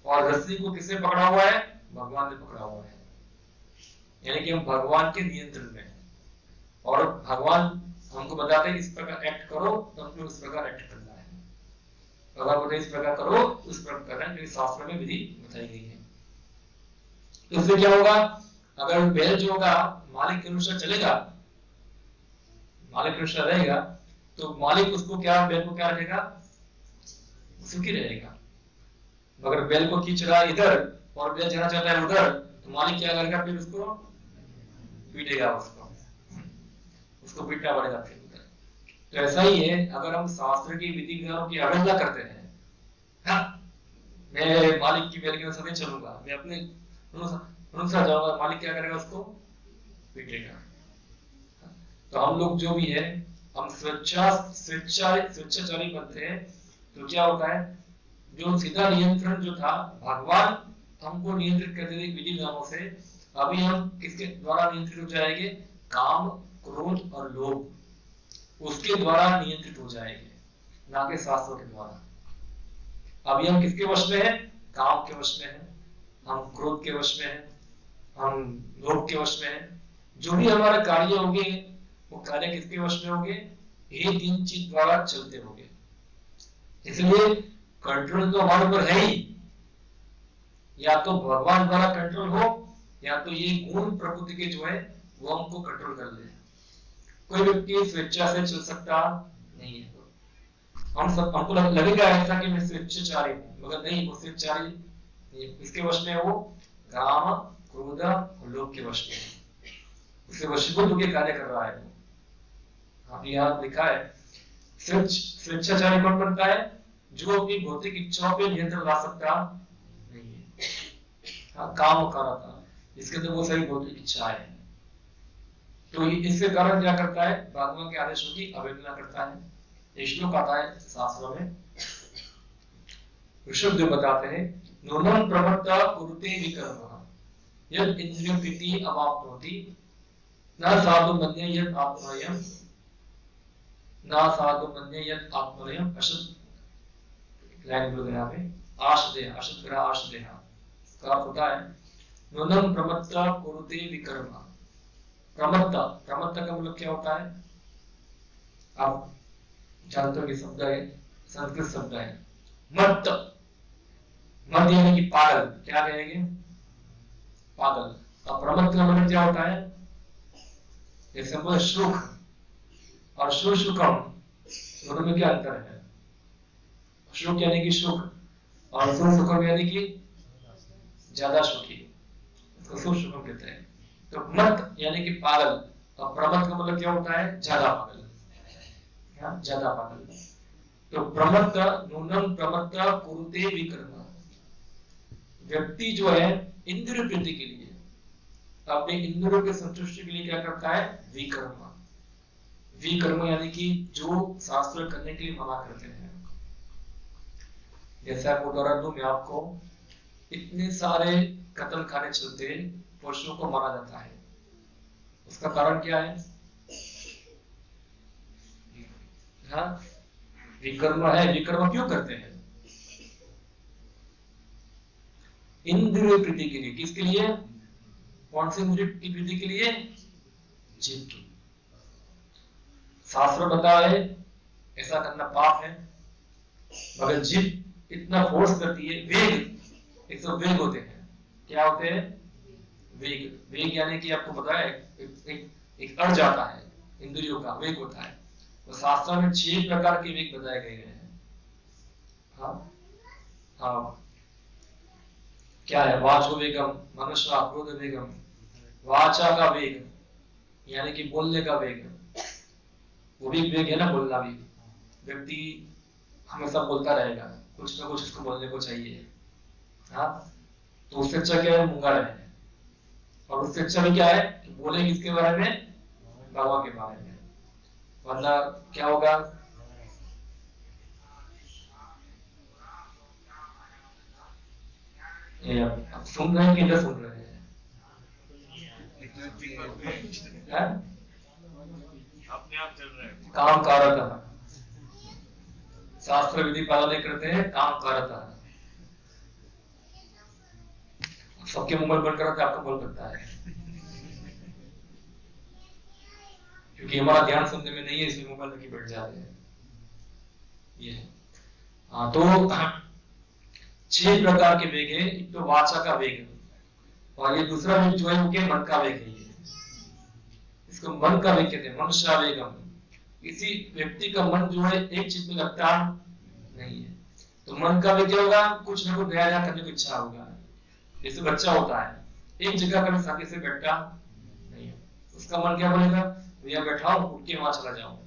और रस्सी को किसने पकड़ा हुआ है, भगवान ने पकड़ा हुआ है। यानी कि हम भगवान के नियंत्रण में हैं, और भगवान हमको बताते हैं इस प्रकार एक्ट करो तो हमको इस प्रकार एक्ट करना है। भगवान बोलते इस प्रकार करो, उस प्रकार करना है, क्योंकि शास्त्र में विधि बताई गई है। इससे क्या होगा, अगर बैल जो होगा मालिक के अनुसार चलेगा, मालिक के अनुसार रहेगा, तो मालिक उसको क्या, बैल को क्या रखेगा, सुखी रहेगा। मगर बैल को खींच रहा है इधर और बैल जाना चाहता है उधर, तो मालिक क्या करेगा, फिर उसको पीटेगा, उसको पीटना पड़ेगा फिर उधर। तो ऐसा ही है, अगर हम शास्त्र की विधि विधानों की अवहेलना करते हैं, हाँ, मैं मालिक की बैल के अनुसार नहीं चलूंगा, मैं अपने अनुसार जाऊंगा, मालिक क्या करेगा, उसको पीटेगा। तो हम लोग जो भी है, हम स्वेच्छाचारी बनते हैं, तो क्या होता है, जो सीधा नियंत्रण जो था, भगवान हमको नियंत्रित करते थे विधि विधानों से, अभी हम किसके द्वारा नियंत्रित हो जाएंगे, काम, क्रोध और लोभ, उसके द्वारा नियंत्रित हो जाएंगे, ना कि शास्त्रों के द्वारा। अभी हम किसके वश में है, काम के वश में है, हम क्रोध के वश में है, हम लोभ के वश में है। जो भी हमारे कार्य होंगे वो कार्य किसके वश में होंगे, ये 3 चीज द्वारा चलते होंगे। इसलिए कंट्रोल तो हमारे ऊपर है ही, या तो भगवान द्वारा कंट्रोल हो, या तो ये गुण प्रकृति के जो है वो हमको कंट्रोल कर ले। कोई व्यक्ति स्वेच्छा से चल सकता नहीं है। हमको लगेगा ऐसा कि मैं स्वेच्छाचारी हूं, मगर नहीं, वो स्वेच्छाचारी इसके वश में, वो काम, क्रोध और लोभ के वश में है, उससे वशीभूत होकर कार्य कर रहा है। अब यहाँ लिखा है, स्वेच्छाचारी कौन बनता है, जो अपनी भौतिक इच्छाओं पे नियंत्रण ला सकता नहीं है। हाँ, काम कर रहा था, इसके तो बहुत सारी भौतिक इच्छाएं हैं, तो इसके कारण क्या करता है, भगवान के आदेशों की अवहेलना करता है। एक श्लोक आता है शास्त्रों में, ऋषभ बताते हैं, नूनं प्रवृत्ता कुरुते विकर्मः यद इंद्रिय प्रीति अवाप्नोति न साधु मन्ये यद आत्मयम् न साधु मन्ये यद आत्मयम्। अशुद्ध लाइन बोल गया में, आशदेह, अशुद्ग्रह आशदेह का अर्थ होता है नूनम प्रमत्ता कुरुते विकर्म। प्रमत्ता, प्रमत्ता का मतलब क्या होता है? आप जानते हो कि शब्द है, संस्कृत शब्द है मत। मत यानी कि पागल, क्या कहेंगे? पागल। अब प्रमत्त का मतलब क्या होता है? एग्जाम्पल सुख और सुसुखम, दोनों में क्या अंतर है? सुख यानी कि सुख और सुसुखम यानी कि ज्यादा सुखी, इसको सुसुखम कहते हैं। तो मत यानी कि पागल और प्रमत्त का मतलब क्या होता है? ज्यादा पागल, ज्यादा पागल। तो प्रमत्त, नूनम प्रमत्त कुरुते विकर्म, व्यक्ति जो है इंद्रिय प्रीति के लिए, अपने इंद्रियों के संतुष्टि के लिए क्या करता है? विकर्म। विकर्म यानी कि जो शास्त्र करने के लिए मना करते हैं। जैसे आप उदाहरण दूं मैं आपको, इतने सारे कत्ल खाने चलते पशुओं को मारा जाता है, उसका कारण क्या है? हाँ, विकर्म है। विकर्म क्यों करते हैं? इंद्रिय प्रीति के लिए। किसके लिए? कौन से इंद्रिय की प्रीति के लिए? जीव की। शास्त्र बताए ऐसा करना पाप है, मगर जीव इतना फोर्स करती है। वेग, 100 वेग होते हैं। क्या होते हैं? वेग। वेग यानी कि आपको पता है एक अड़ जाता है, इंद्रियों का वेग होता है। तो शास्त्र में 6 प्रकार के वेग बताए गए हैं। हाँ हाँ, क्या है? वाचो वेगम, मनुष्य क्रोध वेगम, वाचा का वेग यानी कि बोलने का वेग, वो भी वेग है ना, बोलना भी। व्यक्ति हमेशा बोलता रहेगा, कुछ ना कुछ उसको बोलने को चाहिए। हाँ, तो उससे अच्छा क्या है? मूंगा रहे। और उससे अच्छा भी क्या है कि बोले किसके बारे में? भगवान के बारे में। वरना क्या होगा? आप सुन रहे हैं कि नहीं सुन रहे हैं? अपने आप चल रहे हैं। काम कारता, शास्त्र विधि पालन नहीं करते हैं, काम कारता। सबके मोबाइल बंद करा तो आपका बोल सकता है, क्योंकि हमारा ध्यान सुनने में नहीं है, इसलिए मोबाइल लेके बैठ जाते हैं। ये हाँ, तो 6 प्रकार के वेग है। एक तो वाचा का वेग, और ये दूसरा वेग जो है वो क्या? मन का वेग है। ये इसको मन का वेग कहते हैं, मनुष्य वेगम। किसी व्यक्ति का मन जो है एक चीज में लगता नहीं है, तो मन का वेग क्या होगा? कुछ ना कुछ नया नया करने की इच्छा होगा। जैसे बच्चा होता है, एक जगह कभी शांति से बैठता नहीं है, उसका मन क्या बोलेगा? यहाँ बैठा हूं, उठ के वहां चला जाऊं।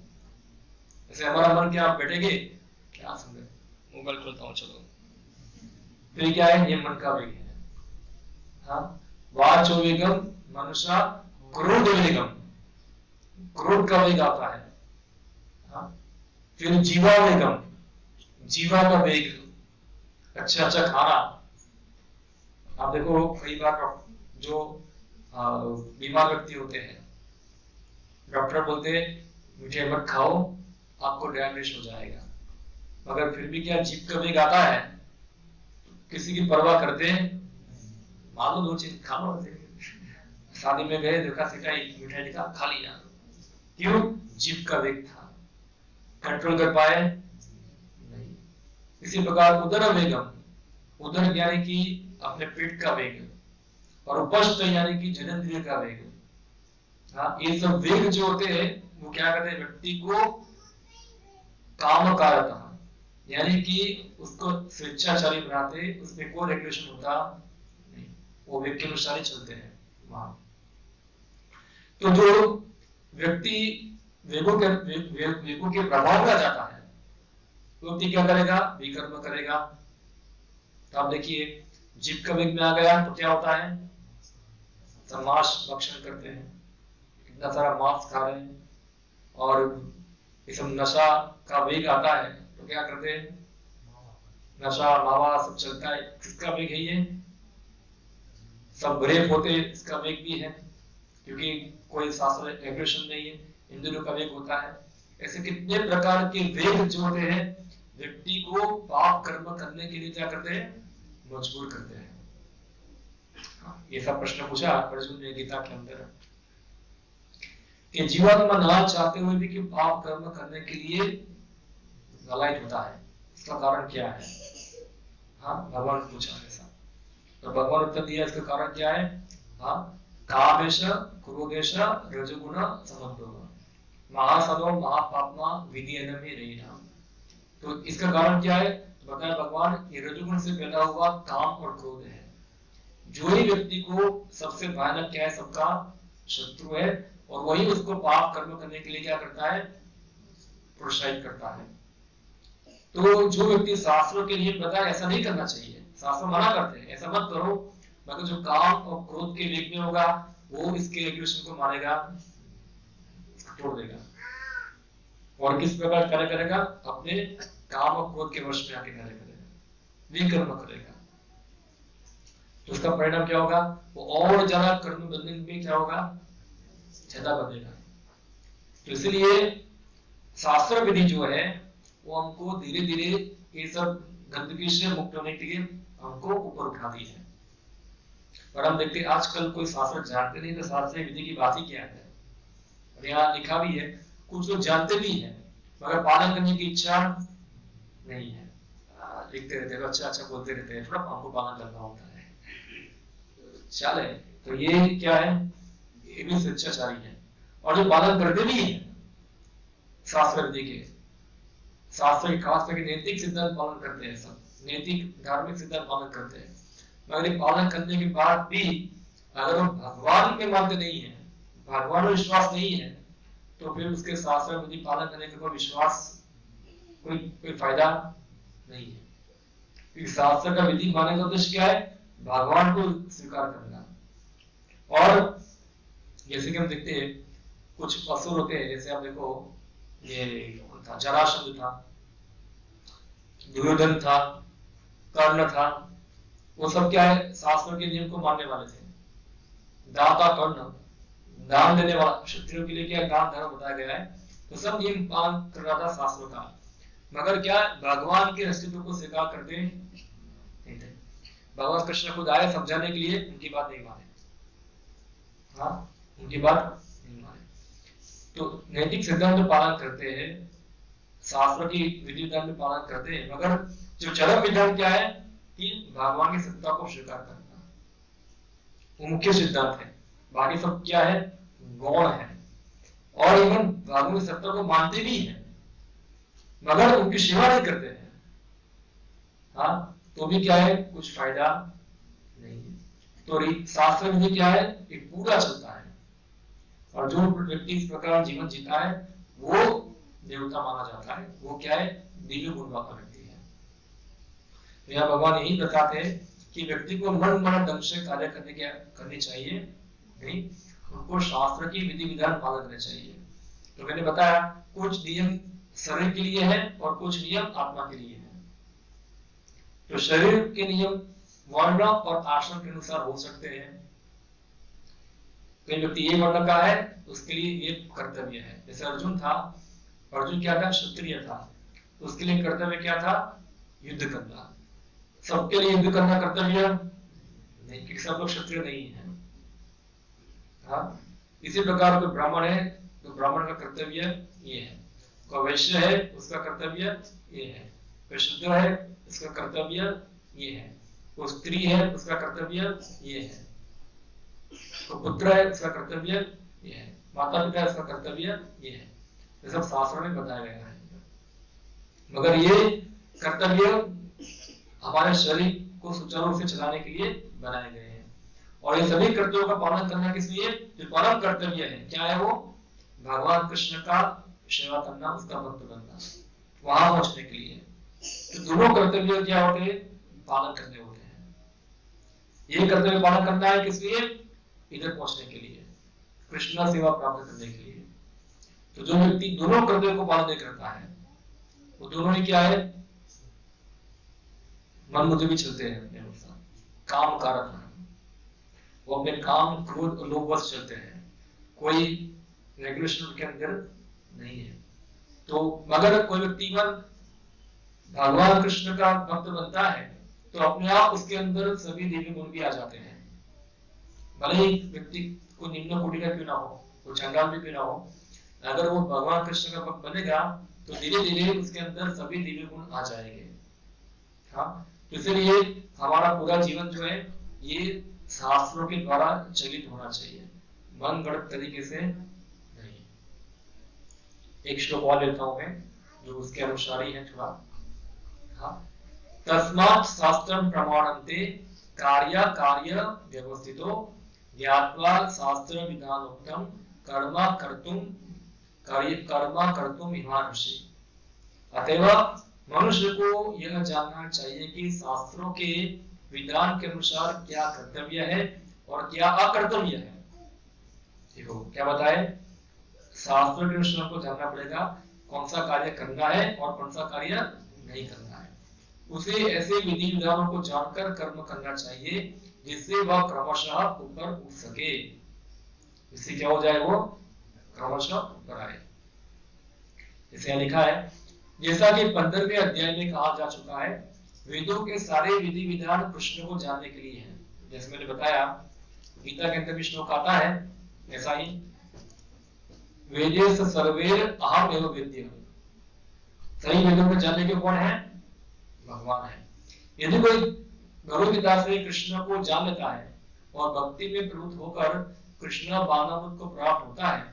जैसे हमारा मन क्या? आप बैठेंगे, क्या सुन रहे? मोबाइल खोलता हूं, चलो। फिर क्या है? ये मन का वेग है। हाँ, वाचो वेगम, मनुष्य क्रोध वेगम, क्रोध का वेग आता है। हाँ, फिर जीवा वेगम, जीवा का वेग, अच्छा अच्छा खाना। आप देखो कई बार जो बीमार व्यक्ति होते हैं, डॉक्टर बोलते हैं मीठे मत खाओ, आपको डायबिटीज हो जाएगा, मगर फिर भी क्या? जीभ का वेग आता है, किसी की परवाह करते हैं, मान लो 2 चीज खा लो। शादी में गए, देखा सिखाई मिठाई दिखा, खा लिया। क्यों? जीभ का वेग था, कंट्रोल कर पाए नहीं। इसी प्रकार उदर वेगम, उदर यानी कि अपने पेट का वेग, और उपस्थ यानी कि जननेंद्रिय का वेग। हाँ, ये सब वेग जो होते हैं वो क्या करते हैं? व्यक्ति को काम कारता, यानी कि उसको स्वेच्छाचारी बनाते, उसमें कोई रेगुलेशन होता नहीं, वो वेग के अनुसार ही चलते हैं वहां। तो जो व्यक्ति वेगों के प्रभाव में आ जाता है, तो व्यक्ति क्या करेगा? विकर्म करेगा। तो आप देखिए, जीभ का वेग में आ गया तो क्या होता है? मांस भक्षण करते हैं, कितना सारा मांस खा रहे हैं। और ये सब नशा का वेग आता है तो क्या करते हैं? नशा मावा सब चलता है, किसका वेग है? ये सब रेप होते, इसका वेग भी है, क्योंकि कोई शास्त्र एग्रेशन नहीं है, इंद्रियों का वेग होता है। ऐसे कितने प्रकार के वेग जो होते हैं व्यक्ति को पाप कर्म करने के लिए क्या करते हैं, मजबूर करते हैं। ये सब प्रश्न पूछा अर्जुन ने गीता के अंदर कि जीवात्मा ना चाहते हुए भी क्यों पाप कर्म करने के लिए गलायत होता है, इसका कारण क्या है? हाँ, भगवान ने पूछा ऐसा, तो भगवान उत्तर दिया इसका कारण क्या है? हाँ, कामेश क्रोधेश रजोगुण समन्वय महासदो महापापमा विधियन में रहना। तो इसका कारण क्या है? तो बताया भगवान, ये रजोगुण से पैदा हुआ काम और क्रोध है, जो ही व्यक्ति को सबसे भयानक क्या है, सबका शत्रु है, और वही उसको पाप कर्म करने के लिए क्या करता है, प्रोत्साहित करता है। तो जो व्यक्ति शास्त्रों के लिए बताया ऐसा नहीं करना चाहिए, शास्त्र मना करते हैं ऐसा मत करो, मगर जो काम और क्रोध के वेग में होगा वो इसके रेगुलेशन को मानेगा, तोड़ देगा, और किस प्रकार कार्य करेगा, अपने काम और क्रोध के वश में आके कार्य करेगा, विकर्म करेगा। तो उसका परिणाम क्या होगा, वो और ज्यादा कर्म बंधन में क्या होगा, ज्यादा बंधेगा। तो इसलिए शास्त्र विधि जो है वो हमको धीरे धीरे ये सब गंदगी से मुक्त होने के लिए हमको ऊपर उठाती है। और हम देखते आजकल कोई शास्त्र जानते नहीं, तो शास्त्र विधि की बात ही क्या है। और यहाँ लिखा भी है, कुछ लोग जानते भी हैं मगर पालन करने की इच्छा नहीं है, लिखते रहते हैं, अच्छा अच्छा बोलते रहते हैं, थोड़ा हमको पालन करना होता है, चल है। तो ये क्या है, ये भी स्वेच्छाचारी है। और जो पालन करते भी है शास्त्र विधि के, शास्त्र के खास करके नैतिक सिद्धांत पालन करते हैं, सब नैतिक धार्मिक सिद्धांत पालन करते हैं, मगर ये पालन करने के बाद भी अगर वो भगवान में मानते नहीं है, भगवान में विश्वास नहीं है, तो फिर उसके शास्त्र विधि पालन करने का कोई विश्वास, कोई फायदा नहीं है। क्योंकि शास्त्र का विधि मानने का उद्देश्य क्या है, भगवान को स्वीकार करना। और जैसे कि हम देखते हैं कुछ असुर होते हैं, जैसे आप देखो ये था जरासंध था, दुर्योधन था, कर्ण था, वो सब क्या है, शास्त्र के नियम को मानने वाले थे। दाता कर्ण, दान देने वाला, क्षत्रियों के लिए क्या दान धर्म बताया गया है, तो सब नियम पालन कर रहा था शास्त्रों का, मगर क्या भगवान के अस्तित्व को स्वीकार करते नहीं थे। भगवान कृष्ण खुद आए समझाने के लिए, उनकी बात नहीं माने, हाँ उनकी बात नहीं माने। तो नैतिक सिद्धांत तो पालन करते हैं, शास्त्र की विधि विधान में पालन करते हैं, मगर जो चरम विधान क्या है कि भगवान की सत्ता को स्वीकार करना, वो मुख्य सिद्धांत है। बाकी सब क्या है, गौण है। और इवन भगवान की सत्ता को मानते भी हैं मगर उनकी सेवा नहीं करते हैं, हाँ तो भी क्या है, कुछ फायदा नहीं है। तो शास्त्र विधि क्या है, एक पूरा चलता है, और जो व्यक्ति इस प्रकार जीवन जीता है वो देवता माना जाता है, वो क्या है, दिव्य गुण वाला व्यक्ति है। तो यहाँ भगवान यही बताते हैं कि व्यक्ति को मन मन ढंग से कार्य करनी चाहिए, नहीं उनको शास्त्र की विधि विधान पालन करने चाहिए। तो मैंने बताया कुछ नियम शरीर के लिए है और कुछ नियम आत्मा के लिए है। तो शरीर के नियम वर्ण और आश्रम के अनुसार हो सकते हैं। कोई व्यक्ति ये वर्ण का है उसके लिए ये कर्तव्य है, जैसे अर्जुन था, अर्जुन क्या था, क्षत्रिय था, तो उसके लिए कर्तव्य क्या था, युद्ध करना। सबके लिए युद्ध करना कर्तव्य नहीं, क्योंकि सब लोग क्षत्रिय नहीं है। हाँ, इसी प्रकार कोई ब्राह्मण है तो ब्राह्मण का कर्तव्य ये है, कोई वैश्य है उसका कर्तव्य ये है, कोई शूद्र है उसका कर्तव्य ये है, कोई स्त्री है उसका कर्तव्य ये है, कोई पुत्र है उसका कर्तव्य ये है, माता पिता उसका कर्तव्य ये है। ये सब शास्त्रों में बताया गया है। मगर ये कर्तव्य हमारे शरीर को सुचारू रूप से चलाने के लिए बनाए गए हैं, और ये सभी कर्तव्यों का पालन करना किस लिए, जो परम कर्तव्य है, क्या है वो, भगवान कृष्ण का सेवा करना, उसका भक्त बनना, वहां पहुंचने के लिए। तो दोनों कर्तव्य क्या होते हैं, पालन करने होते हैं। ये कर्तव्य पालन करना है किस लिए, इधर पहुंचने के लिए, कृष्ण सेवा प्राप्त करने के लिए। तो जो व्यक्ति दोनों कर्तव्यों को पालन नहीं करता है वो दोनों ही क्या है, मन मुझे भी चलते हैं अपने अनुसार, काम कारक है, वो अपने काम क्रोध और लोभ वश चलते हैं, कोई रेगुलेशन के अंदर नहीं है। तो मगर कोई व्यक्ति भगवान कृष्ण का भक्त बनता है तो अपने आप उसके अंदर सभी दिव्य गुण भी आ जाते हैं। भले ही व्यक्ति को निम्न कोटि का क्यों ना हो, वो चंडाल भी क्यों ना हो, अगर वो भगवान कृष्ण का भक्त बनेगा तो धीरे धीरे उसके अंदर सभी दिव्य गुण आ जाएंगे। हाँ, तो इसलिए हमारा पूरा जीवन जो है ये शास्त्रों के द्वारा चलित होना चाहिए, मन गढ़ तरीके से नहीं। एक श्लोक और लेता हूं मैं जो उसके अनुसार ही है थोड़ा। हाँ, तस्मात् शास्त्रं प्रमाणन्ते कार्य कार्य व्यवस्थितो ज्ञात्वा शास्त्र विधानोक्तम कर्म कर्तुम इहांसि। अतएव मनुष्य को यह जानना चाहिए कि शास्त्रों के विधान के अनुसार क्या कर्तव्य है और क्या अकर्तव्य है। देखो क्या बताए, शास्त्रों के अनुसार को जानना पड़ेगा कौन सा कार्य करना है और कौन सा कार्य नहीं करना है। उसे ऐसे विधि विधानों को जानकर कर्म करना चाहिए जिससे वह क्रमशः ऊपर उठ सके। इससे क्या हो जाए, वो क्रमशः ऊपर आए। इसे लिखा है, जैसा कि 15वें अध्याय में कहा जा चुका है, वेदों के सारे विधि विधान कृष्ण को जानने के लिए हैं। जैसे मैंने बताया गीता के अंदर भी श्लोक आता है ऐसा ही, वेदेश सर्वेर अहम एव वेद्यः। सही वेदों को जानने के कौन है, भगवान है। यदि कोई भगवद गीता से कृष्ण को जान लेता है और भक्ति में प्रवृत्त होकर कृष्ण भावनामृत को प्राप्त होता है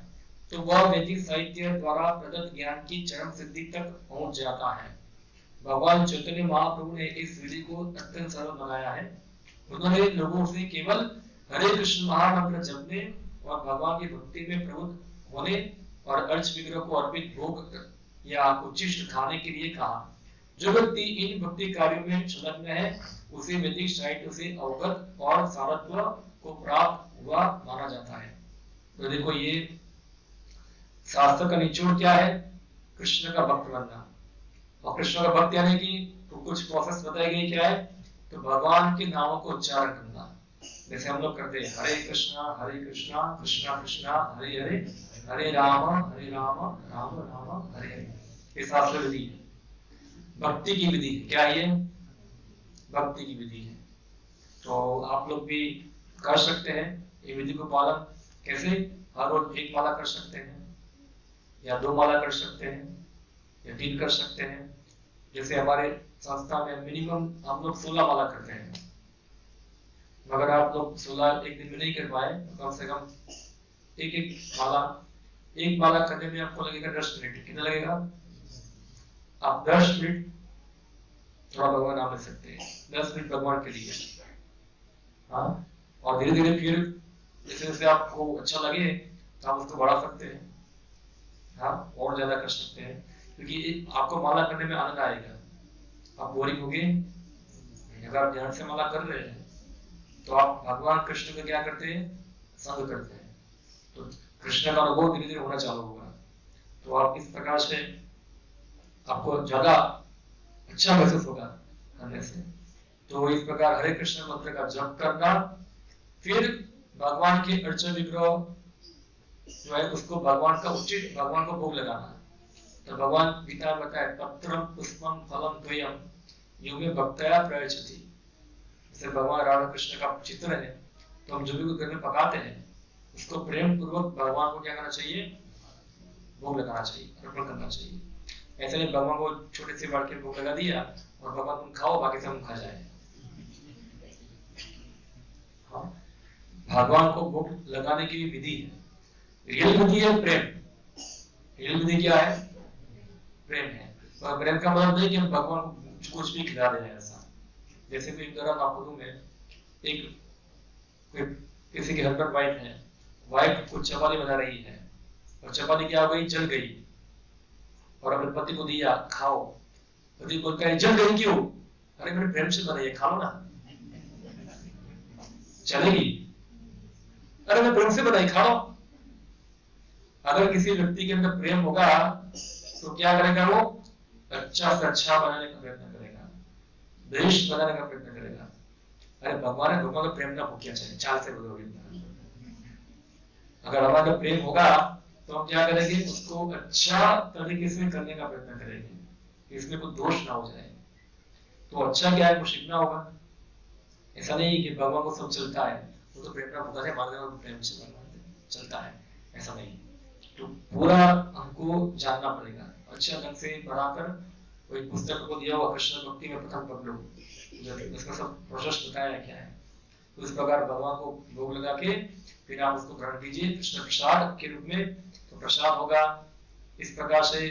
तो वह वैदिक साहित्य द्वारा प्रदत्त ज्ञान की चरम सिद्धि तक पहुंच जाता है। भगवान चैतन्य महाप्रभु ने इस विधि को अत्यंत सरल बनाया है। उन्होंने लोगों से केवल हरे कृष्ण महामंत्र जपने और भगवान की भक्ति में प्रवृत्त होने और अर्च विग्रह को अर्पित भोग या उच्चिष्ट खाने के लिए कहा। जो व्यक्ति इन भक्ति कार्यों में संलग्न है उसे वैदिक साहित्य से अवगत और सारत्व को प्राप्त हुआ माना जाता है। तो देखो ये शास्त्र का निचोड़ क्या है, कृष्ण का भक्त बनना। और कृष्ण का भक्त यानी कि तो कुछ प्रोसेस बताई गई क्या है, तो भगवान के नामों को उच्चारण करना। जैसे हम लोग करते हैं हरे कृष्णा कृष्णा कृष्णा हरे हरे, हरे राम राम राम हरे हरे। ये शास्त्र विधि है, भक्ति की विधि है। क्या ये भक्ति की विधि है। तो आप लोग भी कर सकते हैं ये विधि को पालन। कैसे, हर रोज 1 माला कर सकते हैं या 2 माला कर सकते हैं या 3 कर सकते हैं। जैसे हमारे संस्था में मिनिमम हम लोग 16 माला करते हैं, मगर आप लोग 16 एक दिन में नहीं कर पाए तो कम से कम एक माला करने में आपको लगेगा 10 मिनट। कितना लगेगा, आप 10 मिनट थोड़ा भगवान नाम ले सकते हैं, 10 मिनट भगवान के लिए। हाँ, और धीरे धीरे फिर जैसे जैसे आपको अच्छा लगे तो आप उसको बढ़ा सकते हैं। हाँ, और ज्यादा कर सकते हैं, क्योंकि आपको माला करने में आनंद आएगा। आप बोरिंग होंगे अगर आप ध्यान से माला कर रहे हैं तो आप भगवान कृष्ण का क्या करते हैं, संग करते हैं, तो कृष्ण का अनुभव धीरे धीरे होना चालू होगा। तो आप इस प्रकार से आपको ज्यादा अच्छा महसूस होगा करने से। तो इस प्रकार हरे कृष्ण मंत्र का जप करना, फिर भगवान के अर्चन विग्रह जो है उसको भगवान का उचित भगवान को भोग लगाना। तो भगवान गीता में बताया पत्रम पुष्पम फलम द्वयम यो में भक्तया प्रयच्छति। जैसे भगवान राधा कृष्ण का चित्र है तो हम जो भी घर में पकाते हैं उसको प्रेम पूर्वक भगवान को क्या करना चाहिए, भोग लगाना चाहिए, अर्पण करना चाहिए। ऐसे नहीं भगवान को छोटे से बाढ़ के भोग लगा दिया और भगवान तुम खाओ बाकी सब हम खा जाए। हाँ, भगवान को भोग लगाने की विधि है। रियल विधि है प्रेम। रियल विधि क्या है, प्रेम है। और प्रेम का मतलब नहीं कि हम भगवान को कुछ भी खिला दे रहे हैं ऐसा। जैसे कि उदाहरण आपको दूं मैं, एक किसी के हस्बैंड वाइफ है, वाइफ कुछ चपाती बना रही है और चपाती क्या हो गई, जल गई, और अपने पति को दिया खाओ। पति बोलता है जल गई क्यों, अरे मैंने प्रेम से बनाई है खा लो ना, चलेगी। अरे मैं प्रेम से बनाई खा लो। अगर किसी व्यक्ति के अंदर प्रेम होगा तो क्या करेगा, वो अच्छा से अच्छा बनाने का प्रयत्न करेगा, देश बनाने का प्रयत्न करेगा। अरे भगवान है, भगवान का प्रेम ना भूखिया चाहिए, चाल से बोलोगे। अगर हमारा प्रेम होगा तो हम क्या करेंगे, उसको अच्छा तरीके से करने का प्रयत्न करेंगे। कि इसमें कोई दोष ना हो जाए। तो अच्छा क्या है, वो सीखना होगा। ऐसा नहीं कि भगवान को सब चलता है, वो तो प्रेम का भूखा है, मानव प्रेम से चलता है, ऐसा नहीं। तो पूरा हमको जानना पड़ेगा, अच्छा ढंग से पढ़ाकर। कोई पुस्तक को दिया हुआ कृष्ण भक्ति में प्रथम पढ़ लो, उसका सब प्रोसेस बताया क्या है। तो इस प्रकार भगवान को भोग लगा के फिर आप उसको ग्रहण कीजिए कृष्ण प्रसाद के रूप में, तो प्रसाद होगा। इस प्रकार से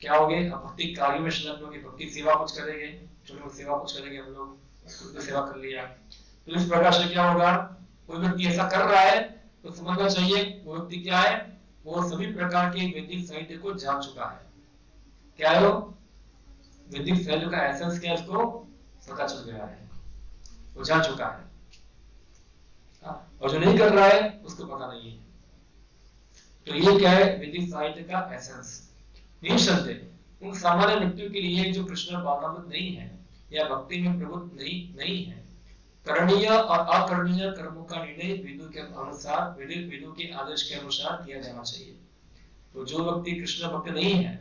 क्या होगे, भक्ति कार्यों में संलग्न होंगे, भक्ति सेवा कुछ करेंगे, छोटी मोटी सेवा कुछ करेंगे हम लोग, खुद सेवा कर लिया। तो इस प्रकार से क्या होगा, कोई व्यक्ति ऐसा कर रहा है तो समझना चाहिए वो व्यक्ति क्या है, वो सभी प्रकार के वैदिक साहित्य को जान चुका है। क्या है वो, वैदिक साहित्य का एसेंस क्या है उसको पता चल गया है, वो जान चुका है। और जो नहीं कर रहा है उसको पता नहीं है। तो ये क्या है, वैदिक साहित्य का एसेंस। निसंदेह उन सामान्य व्यक्तियों के लिए जो कृष्ण भावनामृत नहीं है या भक्ति में प्रवृत्त नहीं है, करणीय और अकरणीय कर्मों का निर्णय वेदों के अनुसार, वेदों के आदेश के अनुसार किया जाना चाहिए। तो जो व्यक्ति कृष्ण भक्त नहीं है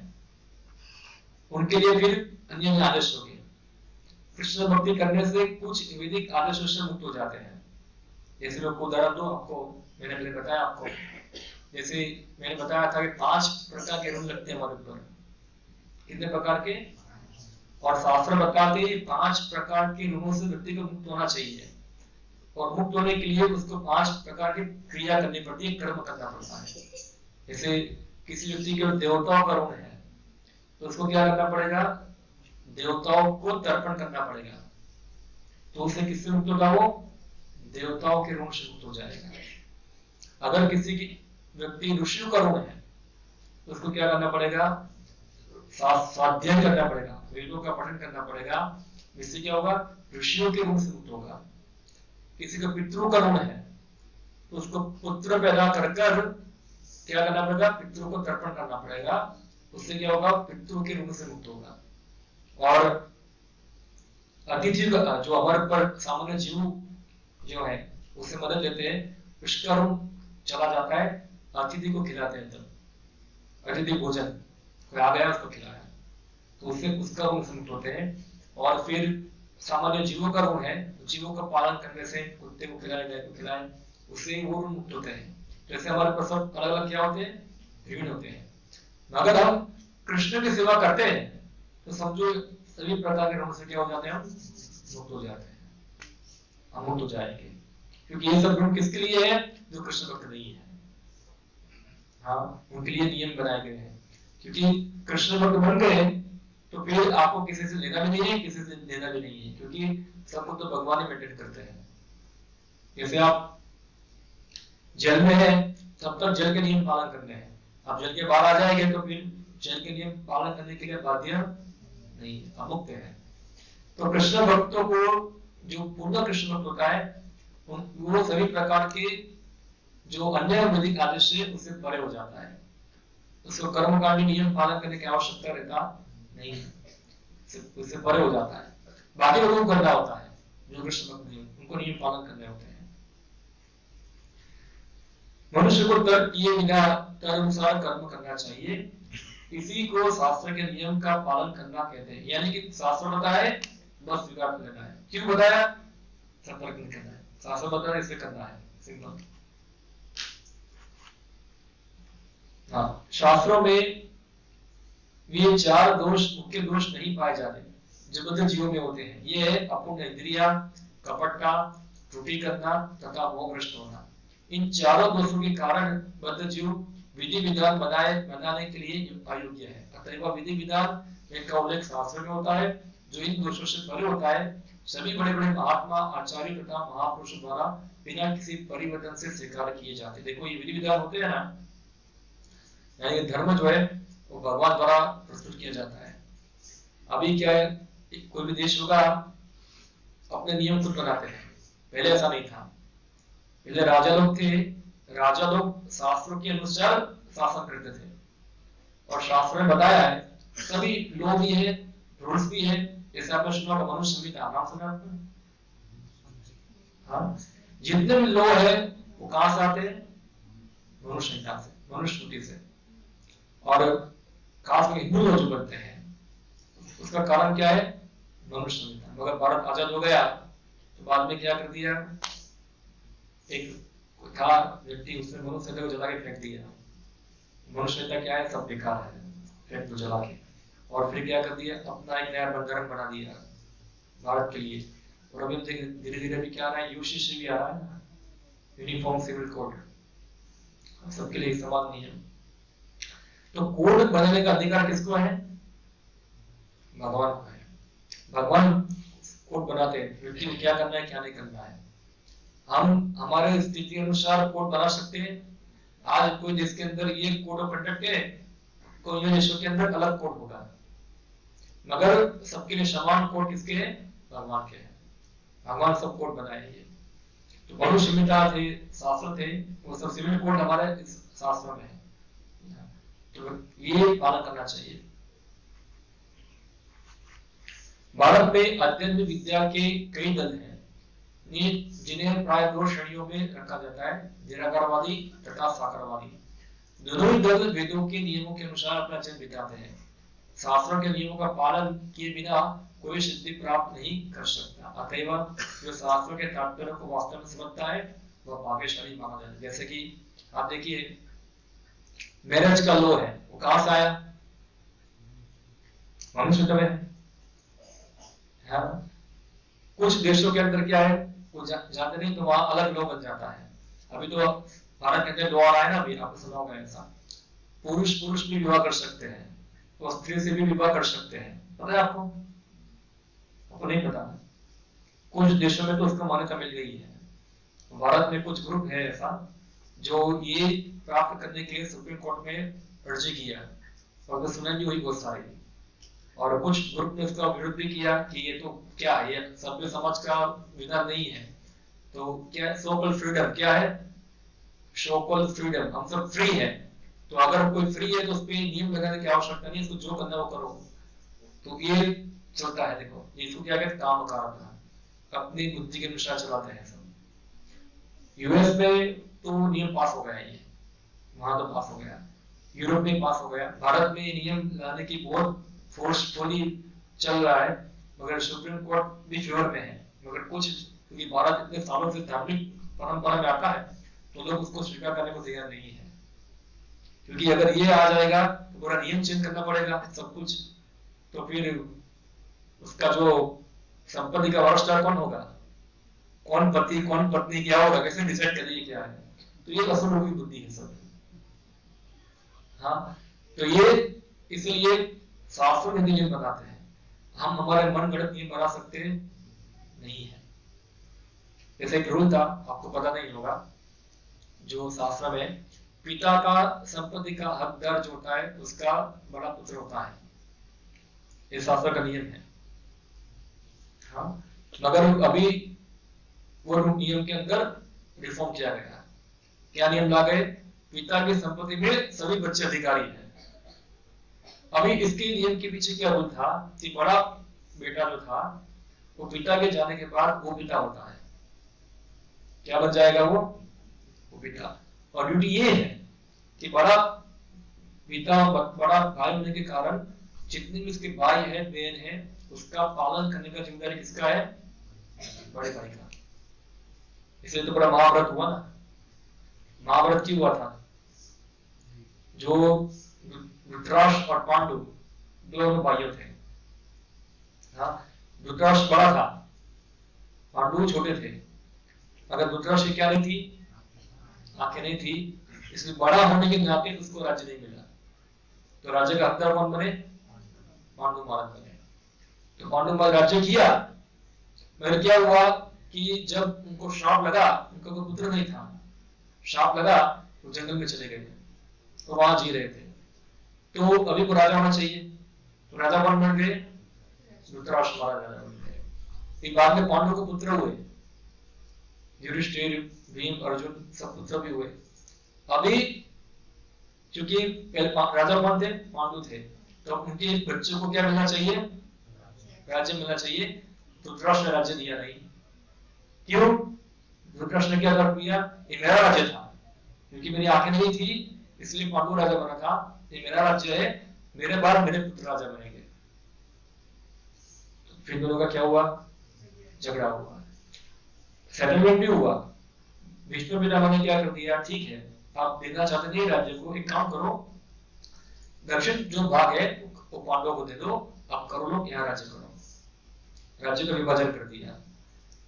उनके लिए फिर अन्य आदेश हो गए। कृष्ण भक्ति करने से कुछ वैदिक आदेशों से मुक्त हो जाते हैं। जैसे मैं उदाहरण दो आपको, मैंने पहले बताया आपको, जैसे मैंने बताया था कि 5 प्रकार के ऋण लगते हैं हमारे ऊपर। कितने प्रकार के, और शास्त्र बताते हैं 5 प्रकार के ऋणों से व्यक्ति को मुक्त होना चाहिए। और मुक्त होने के लिए उसको 5 प्रकार की क्रिया करनी पड़ती है, कर्म करना पड़ता है। जैसे किसी व्यक्ति के देवताओं का ऋण है तो उसको क्या करना पड़ेगा, देवताओं को तर्पण करना पड़ेगा। तो उससे किससे मुक्त होगा, वो देवताओं के ऋण से मुक्त हो जाएगा। अगर किसी की व्यक्ति ऋषियों का ऋण है तो उसको क्या करना पड़ेगा, स्वाध्याय करना पड़ेगा, वेदों का पठन करना पड़ेगा। इससे क्या होगा, ऋषियों के ऋण से मुक्त होगा। किसी का पितरों का ऋण है तो उसको पुत्र पैदा कर क्या करना पड़ेगा, पितरों को तर्पण करना पड़ेगा। उससे क्या होगा, पितरों के ऋण से मुक्त होगा। और अतिथि जो हमारे पर सामान्य जीव जो है उससे मदद लेते हैं, उसका ऋण चला जाता है, अतिथि को खिलाते हैं। तब अतिथि भोजन, कोई आ गया उसको खिलाया, तो उससे उसका ऋण से मुक्त होते हैं। और फिर सामान्य जीवों का ऋण है, जीवों का पालन करने से, कुत्ते को खिलाए, गाय को खिलाए, उससे वो ऋण मुक्त होते हैं। जैसे हमारे पर सब अलग अलग क्या होते हैं, ऋण होते हैं। अगर हम कृष्ण की सेवा करते हैं तो समझो सभी प्रकार के ऋण से क्या हो जाते हैं, हम मुक्त हो जाते हैं, हम मुक्त हो जाएंगे। क्योंकि ये सब ऋण किसके लिए है, जो कृष्ण भक्त नहीं है। हाँ, उनके लिए नियम बनाए गए हैं। क्योंकि कृष्ण भक्त बन गए तो फिर आपको किसी से लेना भी नहीं है, किसी से देना भी नहीं है, क्योंकि सब कुछ तो भगवान ही मेंटेन करते हैं। जैसे आप जेल में है तब तक जेल के नियम पालन करने हैं, आप जेल के बाहर आ जाएंगे तो फिर जेल के नियम पालन करने के लिए बाध्य नहीं है, आप मुक्त है। तो कृष्ण भक्तों को, जो पूर्ण कृष्ण भक्त होता है, वो सभी प्रकार के जो अन्य वैदिक आदेश से उससे परे हो जाता है। उसको कर्मकांडी नियम पालन करने की आवश्यकता रहता नहीं है, उससे परे हो जाता है। बाकी लोगों को करना होता है, जो कृष्ण भक्त नहीं, उनको नियम पालन करने होते हैं। मनुष्य को तर्क किए बिना अनुसार कर्म करना चाहिए, इसी को शास्त्र के नियम का पालन करना कहते हैं। यानी कि शास्त्र बताए बस स्वीकार कर लेना है। क्यों बताया, सब तर्क नहीं करना है, शास्त्र बताया इसे करना है, सिंपल। हाँ, शास्त्रों में ये 4 दोष, मुख्य दोष नहीं पाए जाते जो बद्ध जीवों में होते हैं। ये है अपूर्ण इंद्रिया, कपटता, त्रुटि करना तथा मोहग्रस्त होना। इन चारों दोषों के कारण बद्ध जीव विधि विधान बनाने के लिए अयोग्य है। अतएव विधि विधान का उल्लेख शास्त्र में होता है जो इन दोषों से परे होता है। सभी बड़े बड़े महात्मा, आचार्य तथा महापुरुषों द्वारा बिना किसी परिवर्तन से स्वीकार किए जाते। देखो ये विधि विधान होते हैं ना, यानी धर्म जो है वो भगवान द्वारा प्रस्तुत किया जाता है। अभी क्या है, कोई भी देश होगा अपने नियम खुद बनाते हैं, पहले ऐसा नहीं था। पहले राजा लोग थे, राजा लोग शास्त्रों के अनुसार शासन करते थे। और शास्त्र में बताया है सभी लोग भी है, रूल्स भी है। जैसे आपने सुना होगा मनुष्य संहिता, नाम सुना आपने? हाँ, जितने भी लॉ है वो कहां से आते हैं, मनुष्य संहिता से, मनुस्मृति से। और खास में हिंदू लोग जो बनते हैं उसका कारण क्या है? मनुष्यता। मगर भारत आजाद हो गया तो बाद में क्या कर दिया, एक था व्यक्ति, उसने मनुष्यता को जला के फेंक दिया। मनुष्यता क्या है? सब बेकार है, फेंक दो जला के। और फिर क्या कर दिया, अपना एक नया बंधन बना दिया भारत के लिए। और अभी धीरे धीरे भी क्या आ रहा है, यूसीसी भी आ रहा है ना, यूनिफॉर्म सिविल कोड, सबके लिए समान नियम। तो कोड बनाने का अधिकार किसको है? भगवान को है। भगवान कोड बनाते हैं, व्यक्ति को क्या करना है क्या नहीं करना है। हम हमारे स्थिति अनुसार कोड बना सकते हैं। आज कोई देश के अंदर ये कोड ऑफ कंडक्ट है, कोई देशों के अंदर अलग कोड होगा, मगर सबके लिए समान कोड किसके हैं? भगवान के हैं। भगवान सब कोड बनाए ये। तो मनु संहिता थे, शास्त्र थे, वो सब सिविल कोड हमारे इस शास्त्र में है, तो ये पालन करना चाहिए। भारत में अध्ययन विद्या के कई दल हैं जिन्हें प्राय दो श्रेणियों में रखा जाता है, निराकारवादी तथा साकारवादी। दोनों ही दल वेदों के नियमों के अनुसार अपना जीवन बिताते हैं। शास्त्रों के नियमों का पालन किए बिना कोई सिद्धि प्राप्त नहीं कर सकता। अतएव जो शास्त्रों के तात्पर्य को वास्तव में समझता है वह भाग्यशाली माना जाता है। जैसे कि आप देखिए, मैरिज का लॉ है, वो कहां से आया? मनुष्य में है। कुछ देशों के अंदर क्या है, वो जाते नहीं तो वहां अलग लॉ बन जाता है। अभी तो भारत के अंदर लॉ आ रहा है ना, अभी आपको सुना होगा ऐसा, पुरुष पुरुष भी विवाह कर सकते हैं, तो स्त्री से भी विवाह कर सकते हैं। पता है आपको? आपको नहीं पता? कुछ देशों में तो उसको मान्यता मिल गई है। भारत में कुछ ग्रुप है ऐसा जो ये प्राप्त करने के लिए सुप्रीम कोर्ट में अर्जी किया, और सुनाई भी हुई बहुत सारी। और कुछ ग्रुप ने उसका विरोध भी किया कि ये तो क्या है, ये सभ्य समाज का विधान नहीं है। तो क्या सोकल फ्रीडम क्या है? सोकल फ्रीडम, हम सब फ्री है, तो अगर कोई फ्री है तो उस पर नियम लगाने की आवश्यकता नहीं, इसको जो करना वो करो। तो ये चलता है। देखो इसको क्या कहते हैं, काम कारता, अपनी बुद्धि के अनुसार चलाते हैं सब। यूएस में तो नियम पास हो गया है, ये वहां तो पास हो गया, यूरोप में पास हो गया। भारत में नियम लाने की बहुत फोर्सफुली चल रहा है, मगर सुप्रीम कोर्ट भी फेवर में है। मगर कुछ, क्योंकि भारत इतने सालों से धार्मिक परंपरा में आता है, तो लोग उसको स्वीकार करने को तैयार नहीं है। क्योंकि अगर ये आ जाएगा तो पूरा नियम चेंज करना पड़ेगा सब कुछ, तो फिर उसका जो संपत्ति का वारसदार कौन होगा, कौन पति कौन पत्नी क्या होगा, कैसे डिसाइड करिए क्या है। तो ये असुरों की बुद्धि है सब। हाँ, तो ये इसलिए शास्त्रों में नियम बनाते हैं, हम हमारे मन गढ़ंत नियम बना सकते नहीं है। जैसे एक रूल था, आपको पता नहीं होगा, जो शास्त्र में पिता का संपत्ति का हकदार जो होता है उसका बड़ा पुत्र होता है, ये शास्त्र का नियम है। हाँ, मगर अभी वो नियम के अंदर रिफॉर्म किया गया। क्या नियम ला गए? पिता की संपत्ति में सभी बच्चे अधिकारी हैं। अभी इसके नियम के पीछे क्या रूल था कि बड़ा बेटा जो था वो पिता के जाने के बाद वो पिता होता है, क्या बन जाएगा वो पिता। और ड्यूटी ये है कि बड़ा पिता बड़ा भाई होने के कारण जितने भी उसके भाई है बहन है उसका पालन करने का जिम्मेदारी किसका है? बड़े भाई का। इसलिए तो बड़ा महाभारत हुआ ना। महाभारत क्यों हुआ था? जो धृतराष्ट्र और पांडु दोनों भाइयों थे। हाँ, धृतराष्ट्र बड़ा था, पांडु छोटे थे। अगर धृतराष्ट्र क्या नहीं थी, आंखें नहीं थी, इसलिए बड़ा होने के नाते उसको राज्य नहीं मिला। तो राज्य का हकदार कौन बने? पांडु महाराज बने। तो पांडु महाराज राज्य किया, मगर क्या हुआ कि जब उनको श्राप लगा, उनका कोई पुत्र नहीं था, श्राप लगा तो जंगल में चले गए, तो वहां जी रहे थे। तो अभी को राजा होना चाहिए, तो राजा कौन बन गए? धृतराष्ट्र महाराज राजा बन गए। फिर बाद में पांडु को पुत्र हुए, युधिष्ठिर, भीम, अर्जुन सब पुत्र भी हुए। अभी क्योंकि पहले राजा कौन थे? पांडु थे, तो उनके बच्चों को क्या मिलना चाहिए? राज्य मिलना चाहिए। धृतराष्ट्र ने राज्य दिया नहीं। क्यों? धृतराष्ट्र ने क्या कर दिया? ये मेरा राज्य था, क्योंकि मेरी आंखें नहीं थी इसलिए पांडु राजा बना था, ये मेरा राज्य है, मेरे बाद मेरे पुत्र राजा बनेंगे। फिर दोनों का क्या हुआ, झगड़ा हुआ, सेटलमेंट भी हुआ। विष्णु पितामह ने क्या कर दिया, ठीक है आप देना चाहते थे राज्य को, एक काम करो दक्षिण जो भाग है वो पांडवों को दे दो, आप करो लोग यहाँ राज्य करो, राज्य का विभाजन कर दिया।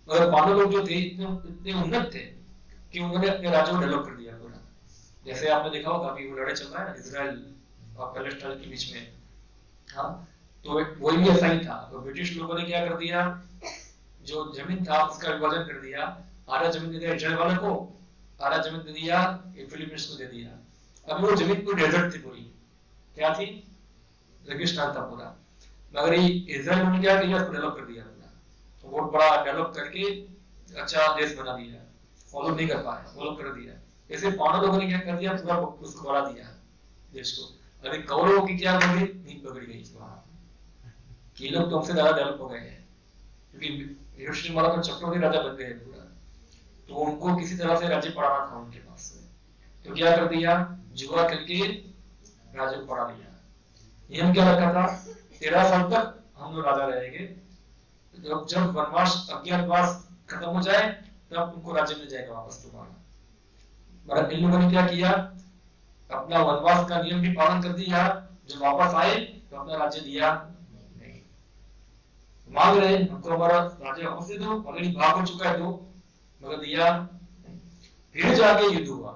मगर पांडव लोग जो थे इतने उन्नत थे कि उन्होंने अपने राज्य को डेवलप कर दिया पूरा। जैसे आपने देखा होगा अभी वो लड़ाई चल रहा है ना इजराइल और पैलेस्टाइन के बीच में, हाँ तो वही भी ऐसा ही था। तो ब्रिटिश लोगों ने क्या कर दिया, जो जमीन था उसका विभाजन कर दिया, आधा जमीन दे दिया इजराइल वाले को, आधा जमीन दे दिया फिलीपींस को दे दिया। अभी वो जमीन पूरी डेजर्ट थी, पूरी क्या थी, रेगिस्तान था पूरा। मगर ये इजराइल ने क्या किया, उसको डेवलप कर दिया पूरा, तो बहुत बड़ा डेवलप करके अच्छा देश बना दिया, फॉलो नहीं कर पाया, फॉलो कर दिया। ऐसे पांडव लोगों ने क्या कर दिया, पूरा उसको बढ़ा दिया देश को। अभी कौरवों की क्या बगड़ी, नींद पकड़ गई कि लोग तुमसे ज्यादा डेवलप हो गए हैं, क्योंकि युधिष्ठिर महाराज तो चक्रवर्ती राजा बन गए पूरा, तो उनको किसी तरह से राज्य पढ़ाना था उनके पास से, तो क्या कर दिया, जुआ करके राज्य को पढ़ा दिया। नियम क्या रखा था, 13 साल तक हम लोग राजा रहेंगे, जब वनवास अज्ञातवास खत्म हो जाए तब तुमको राज्य मिल जाएगा वापस तुम्हारा। मगर इन लोगों ने क्या किया, अपना वनवास का नियम भी पालन कर दिया, जब वापस आए तो अपना राज्य दिया नहीं, मांग रहे हमको हमारा राज्य वापस दे दो, ऑलरेडी भाग हो चुका है तो, मगर दिया। फिर जाके युद्ध हुआ,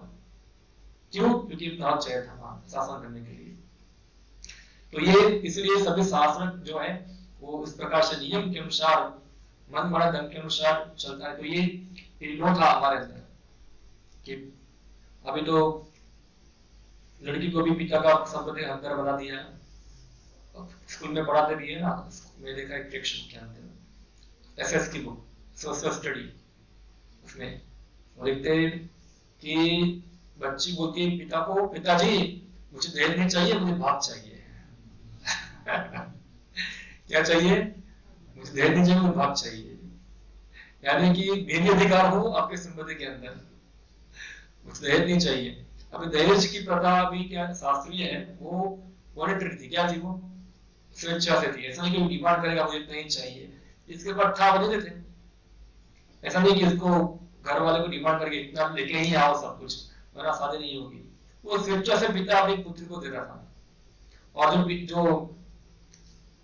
क्यों, क्योंकि इतना चाहिए था शासन करने के लिए। तो ये इसलिए सभी शासन जो है वो इस प्रकार से नियम के अनुसार, मन माना धन के अनुसार चलता है। तो ये लो था हमारे अंदर कि अभी तो लड़की को भी पिता का संपत्ति हकदार बना दिया। स्कूल में पढ़ाते भी है ना, मैं देखा एक टेक्स्ट के अंदर एसएस की बुक सोशल स्टडी, उसमें वो लिखते हैं कि बच्ची बोलती है पिता को, पिताजी मुझे दहेज नहीं चाहिए, मुझे भाग चाहिए। क्या चाहिए, मुझे दहेज नहीं चाहिए, मुझे भाग चाहिए। यानी कि मेरी अधिकार हो आपके संपत्ति के अंदर, मुझे दहेज नहीं चाहिए। अभी दहेज की प्रथा भी क्या शास्त्रीय है, वो वॉलंटरी थी, क्या थी वो, स्वेच्छा से थी। ऐसा नहीं कि डिमांड करेगा मुझे इतना ही चाहिए, इसके बाद था बदले थे। ऐसा नहीं कि इसको घर वाले को डिमांड करके इतना लेके ही आओ सब कुछ, वरना शादी नहीं होगी। वो स्वेच्छा से पिता अपनी पुत्री को देता था, और जो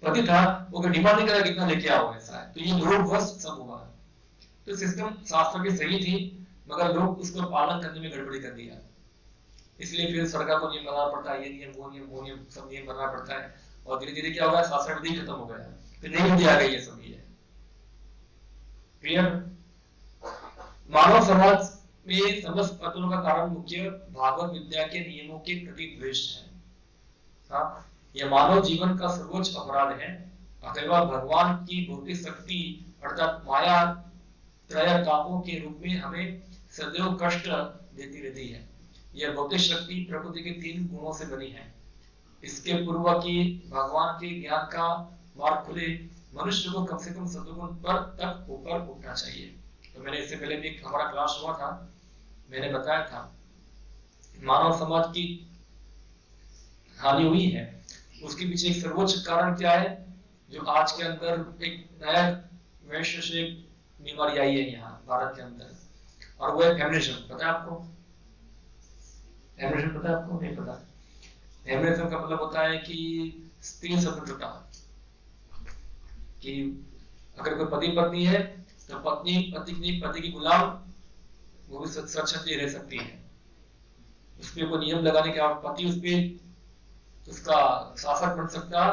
पति था वो डिमांड नहीं करा कितना लेके आओ, ऐसा है। तो ये लोग बस सब हुआ। तो सिस्टम शास्त्र की सही थी, मगर लोग उसको पालन करने में गड़बड़ी कर दिया, इसलिए फिर सरकार को नियम बनाना पड़ता है, ये नियम वो नियम वो नियम, सब नियम बनाना पड़ता है। और धीरे धीरे क्या होगा, शास्त्र विधि खत्म हो गया, फिर नई विधि आ गई है सब। ये क्लियर। मानव समाज में समस्त पतनों का कारण मुख्य भागवत विद्या के नियमों के प्रति द्वेष है। हाँ, यह मानव जीवन का सर्वोच्च अपराध है। अथवा भगवान की भौतिक शक्ति अर्थात माया त्रय तापों के रूप में हमें सदैव कष्ट देती रहती है। यह भौतिक शक्ति प्रकृति के 3 गुणों से बनी है। इसके पूर्व की भगवान के ज्ञान का मार्ग खुले, मनुष्य को कम से कम सदगुण पर तक ऊपर उठना चाहिए। तो मैंने इससे पहले भी हमारा क्लास हुआ था, मैंने बताया था मानव समाज की हानि हुई है, उसके पीछे एक सर्वोच्च कारण क्या है, जो आज के अंदर एक नया वैश्य से बीमारी आई है यहाँ भारत के अंदर, और वो है फेमिनिज्म। पता है आपको फेमिनिज्म? पता है आपको? नहीं पता। फेमिनिज्म का मतलब होता है कि स्त्री स्वतंत्रता, कि अगर कोई पति पत्नी है तो पत्नी पति की गुलाम, वो भी स्वच्छंदी रह सकती है। उसपे कोई नियम लगाने के बाद पति उसपे उसका शासक बन सकता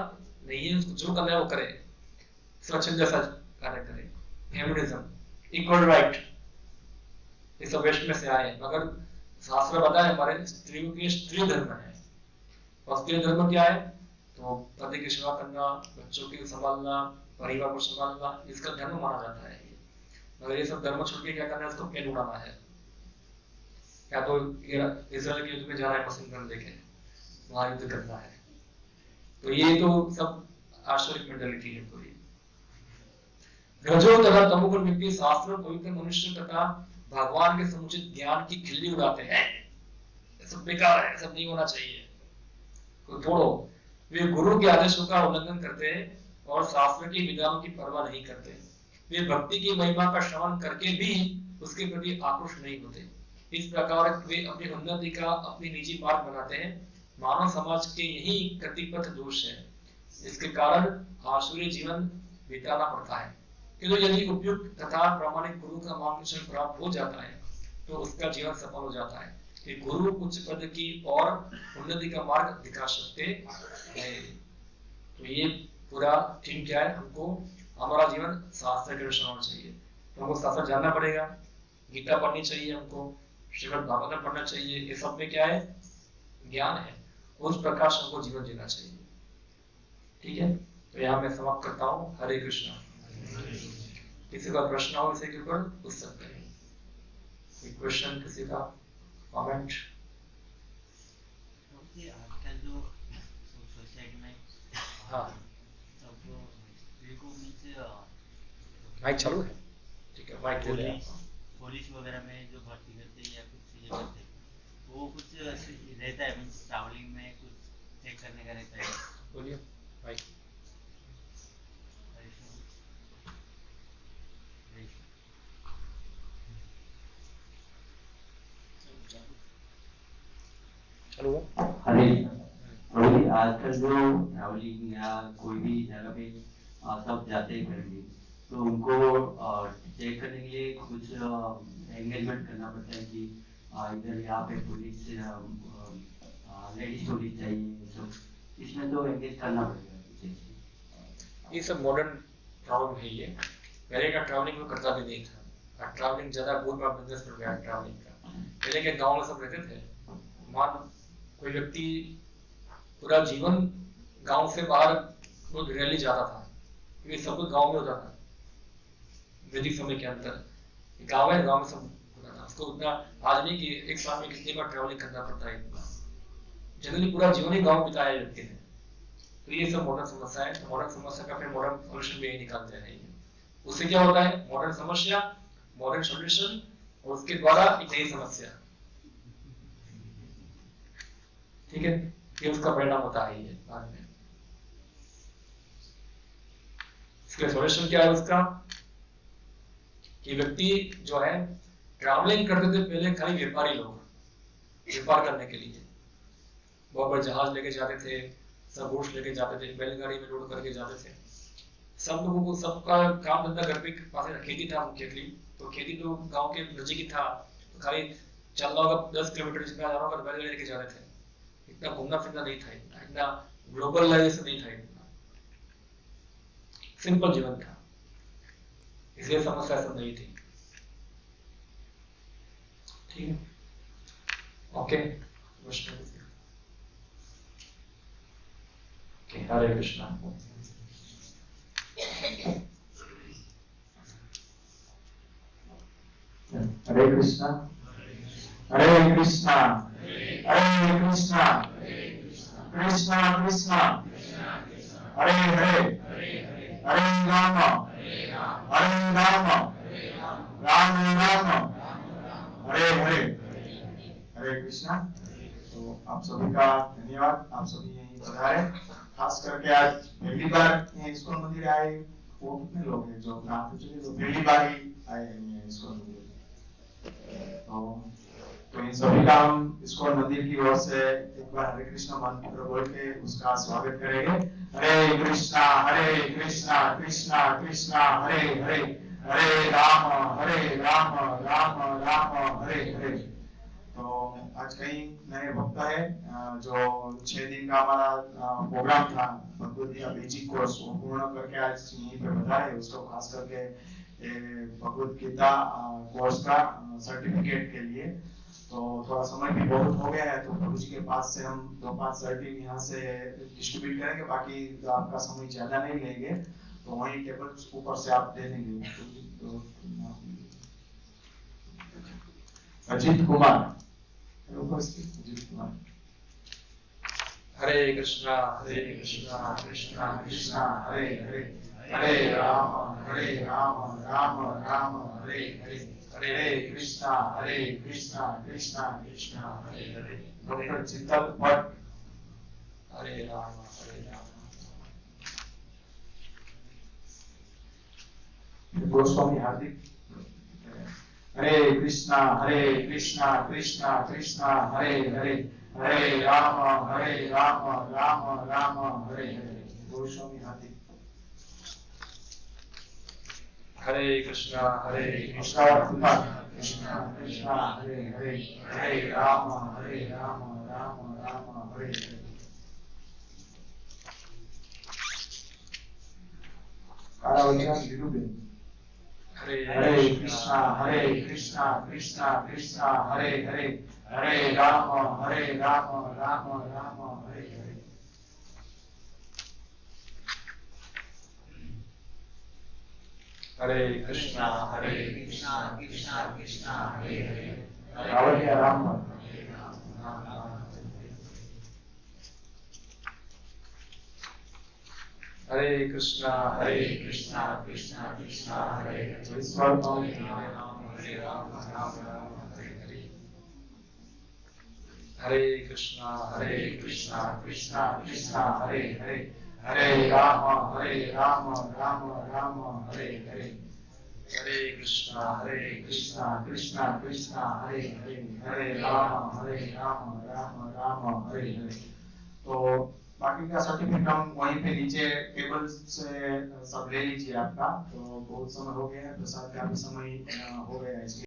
नहीं है, उसको जो करना है वो करे, स्वच्छंद जैसा कार्य करे। फेमिनिज्म, इक्वल राइट, ये सब वेस्ट में से आए, मगर शास्त्र बताए हमारे स्त्रियों के स्त्री धर्म है। और स्त्री धर्म क्या है, तो पति की सेवा करना, बच्चों की संभालना, परिवार को संभालना, इसका धर्म माना जाता है। मगर ये सब धर्म छोड़ के क्या करना है, इसको पेन उड़ाना है, या तो इजराइल के युद्ध में जाना है मशीन गन लेके, वहां युद्ध करना है। तो ये तो सब आश्चर्य मेंटालिटी है पूरी। रजो तथा तमोगुण व्यक्ति शास्त्र, पवित्र मनुष्य तथा भगवान के समुचित ज्ञान की खिल्ली उड़ाते हैं। सब बेकार है, सब नहीं होना चाहिए, कोई छोड़ो। वे गुरु के आदेशों का उल्लंघन करते हैं और शास्त्र की विधानों की परवाह नहीं करते। वे भक्ति की महिमा का श्रवण करके भी उसके प्रति आक्रोश नहीं होते। इस प्रकार वे अपनी उन्नति का अपनी निजी मार्ग बनाते हैं। मानव समाज के यही प्रतिपथ दोष है। इसके कारण आसुरी जीवन बिताना पड़ता है। किंतु यदि उपयुक्त तथा प्रामाणिक गुरु का मार्गदर्शन प्राप्त हो जाता है तो उसका जीवन सफल हो जाता है। कि गुरु उच्च पद की और उन्नति का मार्ग दिखा सकते हैं। तो ये पूरा थीम क्या है, हमको हमारा जीवन शास्त्र के अनुसार होना चाहिए। तो हमको शास्त्र जानना पड़ेगा, गीता पढ़नी चाहिए, हमको श्रीमद् भागवत पढ़ना चाहिए। ये सब में क्या है, ज्ञान है। उस प्रकार से हमको जीवन जीना चाहिए। ठीक है, तो यहाँ मैं समाप्त करता हूँ। हरे कृष्णा। किसी का प्रश्न हो इसी के ऊपर पूछ सकते हैं। कोई क्वेश्चन, किसी का कमेंट? आजकल जो सोसाइटी में हाँ, सबको माइक चालू है? ठीक है, माइक दे दें। पुलिस वगैरह में जो भर्ती करते हैं या कुछ ये करते हैं, वो कुछ रहता है, मीन्स ट्रैवलिंग में कुछ चेक करने का रहता है। बोलिए माइक। चलो। हरे प्रभु, आजकल जो ट्रैवलिंग या कोई भी जगह पे सब जाते हैं करेंगे, तो उनको चेक करने के लिए कुछ एंगेजमेंट करना पड़ता है कि इधर यहाँ पे पुलिस लेडीज पुलिस चाहिए, सब इसमें तो एंगेज करना पड़ेगा। ये सब मॉडर्न प्रॉब्लम है। ये पहले का ट्रैवलिंग में करता भी नहीं था। ट्रैवलिंग ज्यादा बहुत बड़ा बिजनेस पर गया ट्रैवलिंग का। पहले के गांव में सब रहते थे। मान कोई व्यक्ति पूरा जीवन गांव से बाहर बहुत रेयरली जाता था, क्योंकि सब कुछ गांव में होता था। वैदिक समय के अंदर गांव है, गांव में सब होता था। उसको उतना आज नहीं कि एक साल में कितनी बार ट्रैवलिंग करना पड़ता है। जनरली पूरा जीवन ही गांव बिताया व्यक्ति ने। तो ये सब मॉडर्न समस्या है। तो मॉडर्न समस्या का फिर मॉडर्न सोल्यूशन भी यही निकालते हैं। उससे क्या होता है, मॉडर्न समस्या, मॉडर्न सोल्यूशन, और उसके द्वारा एक नई समस्या। ठीक है, ये उसका परिणाम होता है। ये बाद में इसका सॉल्यूशन क्या है उसका, कि व्यक्ति जो है ट्रैवलिंग करते थे पहले खाली व्यापारी लोग, व्यापार करने के लिए बहुत बड़े जहाज लेके जाते थे, सब गोश्त लेके जाते थे, बैलगाड़ी में लोड करके जाते थे। सब लोगों को सबका काम धंधा घर पे पास खेती था मुख्यतली। तो खेती तो गांव के नजदीक ही था। तो खाली चलना होगा 10 किलोमीटर जितना जाना होगा तो बैलगाड़ी लेके जाते थे। इतना घूमना फिरना नहीं था, इतना ग्लोबलाइजेशन नहीं था, इतना सिंपल जीवन था। इसलिए समस्या सब नहीं थी। ठीक है, ओके। हरे कृष्णा। हरे कृष्णा, हरे कृष्णा, हरे कृष्णा, कृष्णा कृष्णा, हरे हरे, हरे राम, हरे राम, राम राम, हरे हरे। हरे कृष्णा। तो आप सभी का धन्यवाद, आप सभी यहीं पधारे। खास करके आज पहली बार इस्कॉन मंदिर आए वो कितने लोग हैं जो अपना हाथ उठाइए, तो पहली बार ही आए हैं इस्कॉन मंदिर। तो इन सभी का हम इस्कॉन मंदिर की ओर से एक बार हरे कृष्णा मंत्र बोल के उसका स्वागत करेंगे। हरे कृष्णा, कृष्णा कृष्णा हरे हरे, हरे राम राम राम हरे हरे। तो आज कई नए भक्त है जो 6 दिन का हमारा प्रोग्राम था भगवद गीता बेसिक कोर्स, वो पूर्ण करके आज यहीं पे बताए। उसको खास करके भगवद गीता कोर्स का सर्टिफिकेट के लिए तो थोड़ा समय भी बहुत हो गया है, तो प्रभु जी के पास से हम 2-5 सर्टिफिकेट यहाँ से डिस्ट्रीब्यूट करेंगे। बाकी आपका समय ज्यादा नहीं लेंगे, तो वहीं टेबल ऊपर से आप दे देंगे। अजीत कुमार, हरे कृष्णा कृष्णा कृष्णा हरे हरे, हरे राम राम राम हरे हरे, हरे कृष्णा कृष्णा कृष्णा हरे हरे। डॉक्टर चित्तल भट्ट, हरे राम हरे राम। गोस्वामी हार्दिक हरे कृष्णा कृष्णा कृष्णा हरे हरे हरे राम राम राम हरे हरे गोस्वामी हार्दिक हरे कृष्णा कृष्णा कृष्णा कृष्णा हरे हरे हरे राम राम राम हरे हरे कारावतिया वीरूबेन हरे कृष्णा कृष्णा कृष्णा हरे हरे हरे राम राम राम हरे हरे हरे कृष्णा कृष्णा कृष्णा कृष्णा हरे हरे कावड़िया राम हरे कृष्णा कृष्णा कृष्णा कृष्णा हरे हरे ईश्वर हरे राम राम राम हरे हरे हरे कृष्णा कृष्णा कृष्णा हरे हरे हरे राम राम राम हरे हरे हरे कृष्णा कृष्णा कृष्णा हरे हरे हरे राम राम हरे हरे। तो बाकी का सर्टिफिकेट हम वहीं पे नीचे टेबल से सब ले लीजिए आपका। तो बहुत समय हो गया है, प्रसाद का भी समय हो गया है।